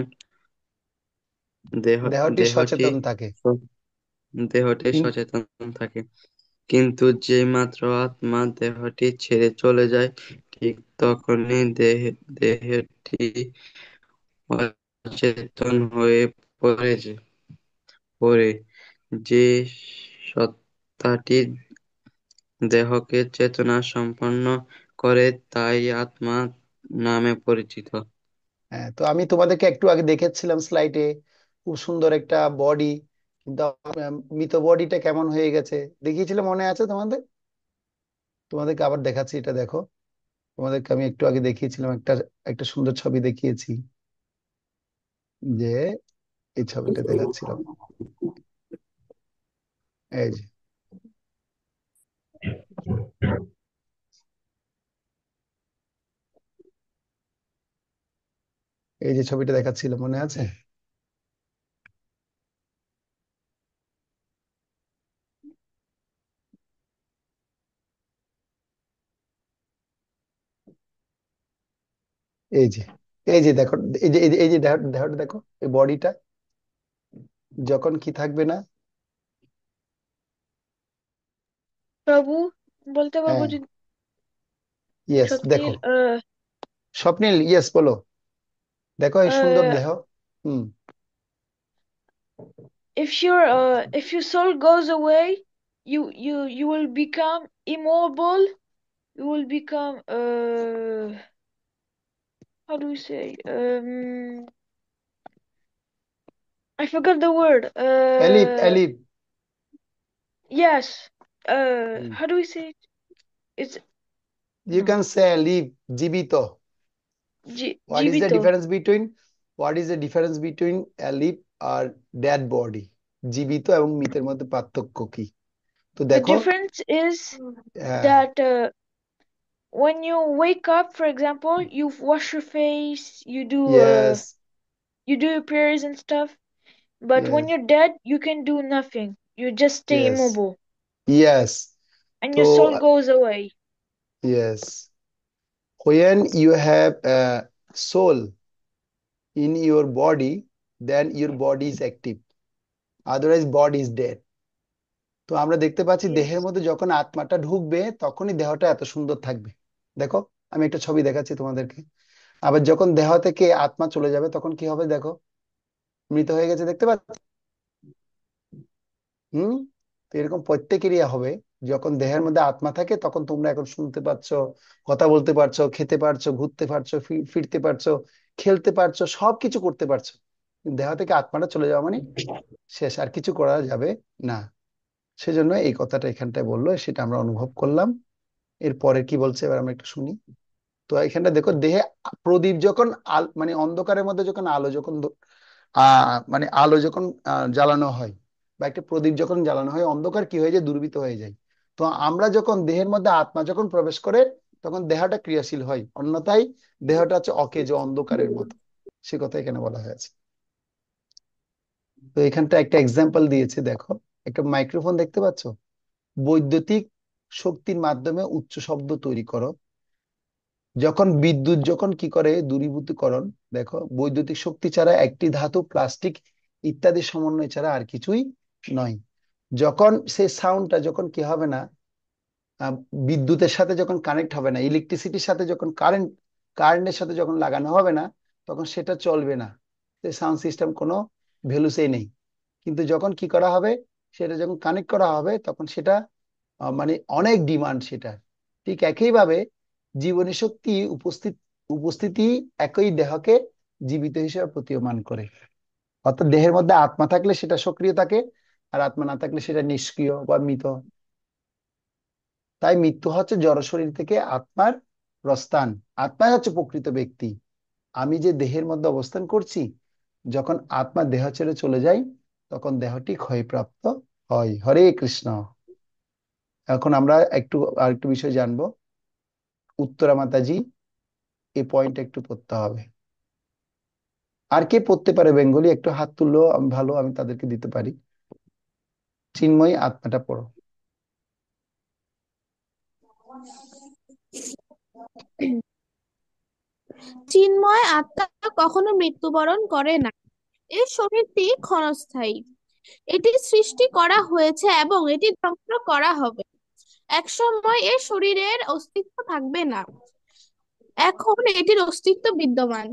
দেহটি দেহটি সচেতন থাকে। কিন- সচেতন থাকে। কিন্তু যে মাত্র আত্মা দেহটি ছেড়ে চলে যায়, ঠিক তখনই দেহটি অচেতন হয়ে পড়ে। যে সত্তাটি দেহকে চেতনা সম্পন্ন করে তাই আত্মা নামে পরিচিত। হ্যাঁ, তো আমি তোমাদেরকে একটু আগে দেখেছিলাম স্লাইডে খুব সুন্দর একটা বডি, কিন্তু মৃত বডিটা কেমন হয়ে গেছে দেখিয়েছিলাম, মনে আছে তোমাদের? তোমাদেরকে আবার দেখাচ্ছি, এটা দেখো। তোমাদেরকে আমি একটু আগে দেখিয়েছিলাম একটা একটা সুন্দর ছবি দেখিয়েছি, যে এই ছবিটা দেখাচ্ছিলাম। এই যে এই যে ছবিটা দেখাচ্ছিল, মনে আছে? এই যে এই যে দেখো, এই যে দেহটা দেখো, এই বডিটা যখন কি থাকবে না। প্রভু, বলতে পারবো হ্যাঁ, যদি ইয়েস, দেখো। স্বপ্নীল স্বপ্নিল, ইয়েস, বলো। দেখো এই সুন্দর uh, দেহ। হুম। if your soul goes away, you will become immobile. You will become how do we say I forgot the word. এলিপ। Yes. Hmm, How do we say it? It's you no. Can say live, জীবিত। What is the Jibito. difference between what is the difference between a live আর dead body? জীবিত এবং মৃতের মধ্যে পার্থক্য কি? তো The দেখো। difference is হ্যাঁ, that when you wake up, for example, you wash your face, yes, you do your prayers and stuff. But when yes, you're dead, you can do nothing. You just stay yes, immobile, yes. and তো your soul goes away. Yes, when you have a soul in your body, then your body is active, otherwise body is dead. তো আমরা দেখতে পাচ্ছি দেহের Yes. মধ্যে যখন আত্মাটা ঢুকবে তখনই দেহটা এত সুন্দর থাকবে। দেখো, আমি একটা ছবি দেখাচ্ছি তোমাদেরকে। আবার যখন দেহ থেকে আত্মা চলে যাবে তখন কি হবে দেখো, মৃত হয়ে গেছে, দেখতে পাচ্ছ? হুম। তো এরকম প্রত্যেকেরই হবে। যখন দেহের মধ্যে আত্মা থাকে তখন তোমরা এখন শুনতে পাচ্ছো, কথা বলতে পারছো, খেতে পারছো, ঘুরতে পারছো, ফিরতে পারছো, খেলতে পারছো, সবকিছু করতে পারছো। কিন্তু দেহ থেকে আত্মাটা চলে যাওয়া মানে শেষ, আর কিছু করা যাবে না। সেজন্য এই কথাটা এখানটায় বললো, সেটা আমরা অনুভব করলাম। এরপরে কি বলছে এবার আমরা একটু শুনি। তো এখানটা দেখো, দেহে প্রদীপ যখন মানে অন্ধকারের মধ্যে যখন আলো যখন মানে আলো যখন জ্বালানো হয়, বা একটা প্রদীপ যখন জ্বালানো হয়, অন্ধকার কি হয়ে যায়, দূরীভূত হয়ে যায়। তো আমরা যখন দেহের মধ্যে আত্মা যখন প্রবেশ করে তখন দেহটা ক্রিয়াশীল হয়, অন্যথায় দেহটা হচ্ছে অকেজ, অন্ধকারের মতো। সে কথা এখানে বলা হয়েছে। তো এখানটা একটা এক্সাম্পল দিয়েছে, দেখো একটা মাইক্রোফোন দেখতে পাচ্ছ, বৈদ্যুতিক শক্তির মাধ্যমে উচ্চ শব্দ তৈরি করো। যখন বিদ্যুৎ যখন কি করে দূরীভূতকরণ, দেখো বৈদ্যুতিক শক্তি ছাড়া একটি ধাতু, প্লাস্টিক ইত্যাদি সমন্বয় ছাড়া আর কিছুই নয়। যখন সেই সাউন্ডটা যখন কি হবে না, আহ, বিদ্যুতের সাথে যখন কানেক্ট হবে না, ইলেকট্রিসিটির সাথে যখন কারেন্টের সাথে যখন লাগানো হবে না, তখন সেটা চলবে না, সাউন্ড সিস্টেম কোনো ভ্যালুসই নেই। কিন্তু যখন কি করা হবে, সেটা যখন কানেক্ট করা হবে তখন সেটা মানে অনেক ডিমান্ড সেটা। ঠিক একইভাবে জীবনী শক্তি উপস্থিতি একই দেহকে জীবিত হিসেবে প্রতীয়মান করে। অর্থাৎ দেহের মধ্যে আত্মা থাকলে সেটা সক্রিয় থাকে, আর আত্মা না থাকলে সেটা নিষ্ক্রিয় বা মৃত। তাই মৃত্যু হচ্ছে জড় শরীর থেকে আত্মার প্রস্থান। আত্মাই হচ্ছে প্রকৃত ব্যক্তি। আমি যে দেহের মধ্যে অবস্থান করছি, যখন আত্মা দেহ ছেড়ে চলে যায় তখন দেহটি ক্ষয়প্রাপ্ত হয়। হরে কৃষ্ণ। এখন আমরা আরেকটু বিষয় জানবো। উত্তরা মাতাজি, এই পয়েন্ট একটু পড়তে হবে। আর কে পড়তে পারে বেঙ্গলি? একটু হাত তুললো আমি ভালো, আমি তাদেরকে দিতে পারি। চিন্ময়ী, আত্মাটা পড়ো। চিন্ময় আত্মা কখনো মৃত্যুবরণ করে না। এই শরীরটি ক্ষণস্থায়ী। এটি সৃষ্টি করা হয়েছে এবং এটি ধ্বংস করা হবে। এক সময় এই শরীরের অস্তিত্ব থাকবে না। এখন এটির অস্তিত্ব বিদ্যমান,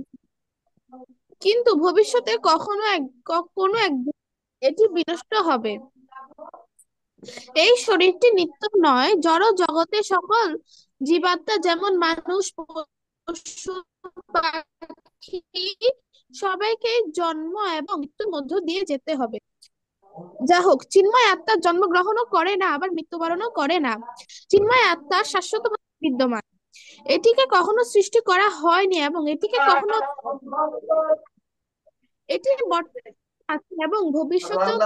কিন্তু ভবিষ্যতে কোনো একদিন এটি বিনষ্ট হবে। এই শরীরটি নিত্য নয়। জড় জগতে সকল জীবাত্মা, যেমন মানুষ, পশু, পাখি, সবাইকে জন্ম এবং মৃত্যুর মধ্য দিয়ে যেতে হবে। যা হোক, চিন্ময় আত্মা জন্মগ্রহণও করে না, আবার মৃত্যুবরণও করে না। চিন্ময় আত্মা শাশ্বত বিদ্যমান। এটিকে কখনো সৃষ্টি করা হয়নি এবং এটি বর্তমানে আছে এবং ভবিষ্যতেও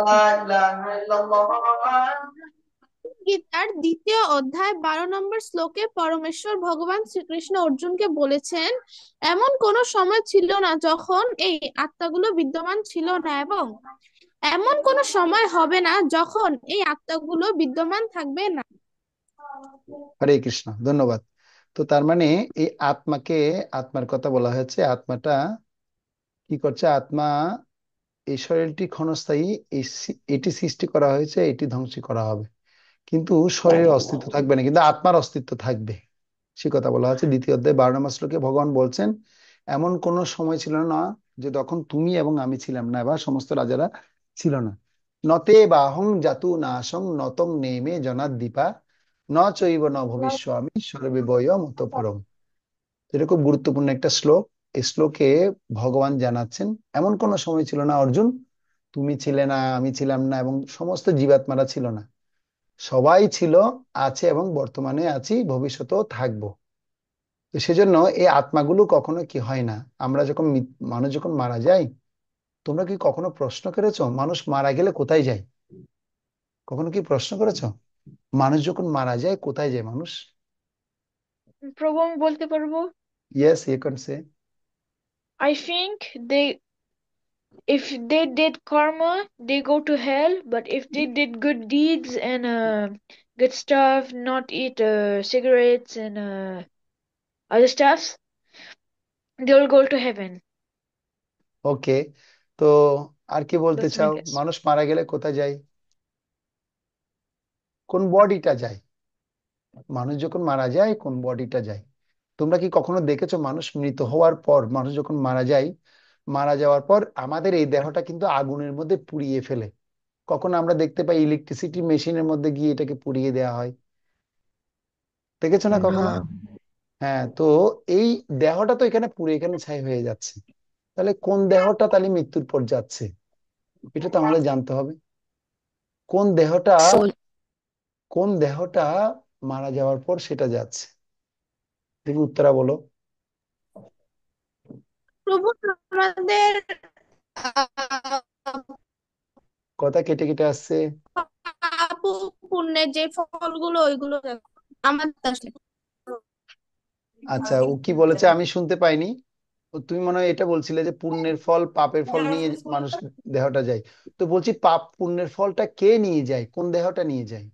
গীতার 2য় অধ্যায় 12 নম্বর শ্লোকে পরমেশ্বর ভগবান শ্রীকৃষ্ণ অর্জুনকে বলেছেন, এমন কোনো সময় ছিল না যখন এই আত্মাগুলো বিদ্যমান ছিল না, এবং এমন কোনো সময় হবে না যখন এই আত্মাগুলো বিদ্যমান থাকবে না। হরে কৃষ্ণ, ধন্যবাদ। তো তার মানে এই আত্মার কথা বলা হয়েছে। আত্মাটা কি করছে? আত্মা, এই শরীরটি ক্ষণস্থায়ী, এটি সৃষ্টি করা হয়েছে, এটি ধ্বংস করা হবে, কিন্তু শরীরের অস্তিত্ব থাকবে না, কিন্তু আত্মার অস্তিত্ব থাকবে। সে কথা বলা হচ্ছে 2য় অধ্যায় 12 নম্বর শ্লোকে। ভগবান বলছেন, এমন কোন সময় ছিল না যে তখন তুমি এবং আমি ছিলাম না, বা সমস্ত রাজারা ছিল না। নতে বাহং জাতু নাশং নতং নেমে জনাদ্দীপা ন চৈব ন ভবিষ্যামি সর্বে বয় মত পরম। এটা খুব গুরুত্বপূর্ণ একটা শ্লোক। এই শ্লোকে ভগবান জানাচ্ছেন, এমন কোন সময় ছিল না অর্জুন, তুমি ছিলে না, আমি ছিলাম না, এবং সমস্ত জীবাত্মারা ছিল না। সবাই ছিল, আছে, এবং বর্তমানে আছি, ভবিষ্যতেও থাকবো। তো সেজন্য এই আত্মাগুলো কখনো কি হয় না। আমরা যখন মানুষ যখন মারা যায়, তোমরা কি কখনো প্রশ্ন করেছো মানুষ মারা গেলে কোথায় যায়? কখনো কি প্রশ্ন করেছো মানুষ যখন মারা যায় কোথায় যায় মানুষ? প্রভু, আমি বলতে পারবো? Yes, you can say. I think if they did karma, they go to hell. But if they did good deeds and good stuff, not eat cigarettes and other stuffs, they will go to heaven. ওকে, তো আর কি বলতে That's my চাও? guess. মানুষ মারা গেলে কোথায় যায়? কোন বডিটা যায়? মানুষ যখন মারা যায় কোন বডিটা যায়? তোমরা কি কখনো দেখেছো মানুষ মৃত হওয়ার পর, মানুষ যখন মারা যায়, মারা যাওয়ার পর আমাদের এই দেহটা কিন্তু আগুনের মধ্যে পুড়িয়ে ফেলে। কখনো আমরা দেখতে পাই ইলেকট্রিসিটি মেশিনের মধ্যে গিয়ে এটাকে পুড়িয়ে দেওয়া হয়, দেখেছো না কখনো? হ্যাঁ, তো এই দেহটা তো এখানে পুড়ে এখানে ছাই হয়ে যাচ্ছে, তাহলে কোন দেহটা তাহলে মৃত্যুর পর যাচ্ছে? এটা তো আমাদের জানতে হবে। কোন দেহটা সোল। কোন দেহটা মারা যাওয়ার পর সেটা যাচ্ছে? দেখি উত্তরা বলো। প্রভু, আমাদের আহ, কথা কেটে কেটে আসছে। পাপ ও পুণ্যের যে ফলগুলো, ওইগুলো আমাদের আসলে আচ্ছা, ও কি বলেছে আমি শুনতে পাইনি। তুমি মনে হয় এটা বলছিলে যে পুণ্যের ফল পাপের ফল নিয়ে মানুষ দেহটা যায়। তো বলছি পাপ পুণ্যের ফলটা কে নিয়ে যায়, কোন দেহটা নিয়ে যায়,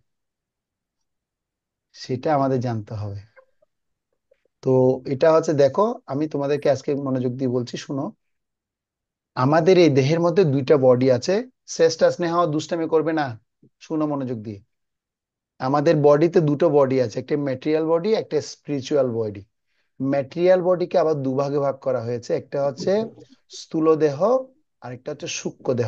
সেটা আমাদের জানতে হবে। তো এটা হচ্ছে দেখো, আমি তোমাদেরকে আজকে মনোযোগ দিয়ে বলছি, শুনো। আমাদের এই দেহের মধ্যে দুইটা বডি আছে। চেষ্টা স্নেহ দুষ্টামি করবে না, শুনো মনোযোগ দিয়ে। আমাদের বডিতে দুটো বডি আছে, একটা ম্যাটেরিয়াল বডি, একটা স্পিরিচুয়াল বডি। ম্যাটেরিয়াল বডিকে আবার দুভাগে ভাগ করা হয়েছে, একটা হচ্ছে স্থূল দেহ আর একটা হচ্ছে সূক্ষ্ম দেহ।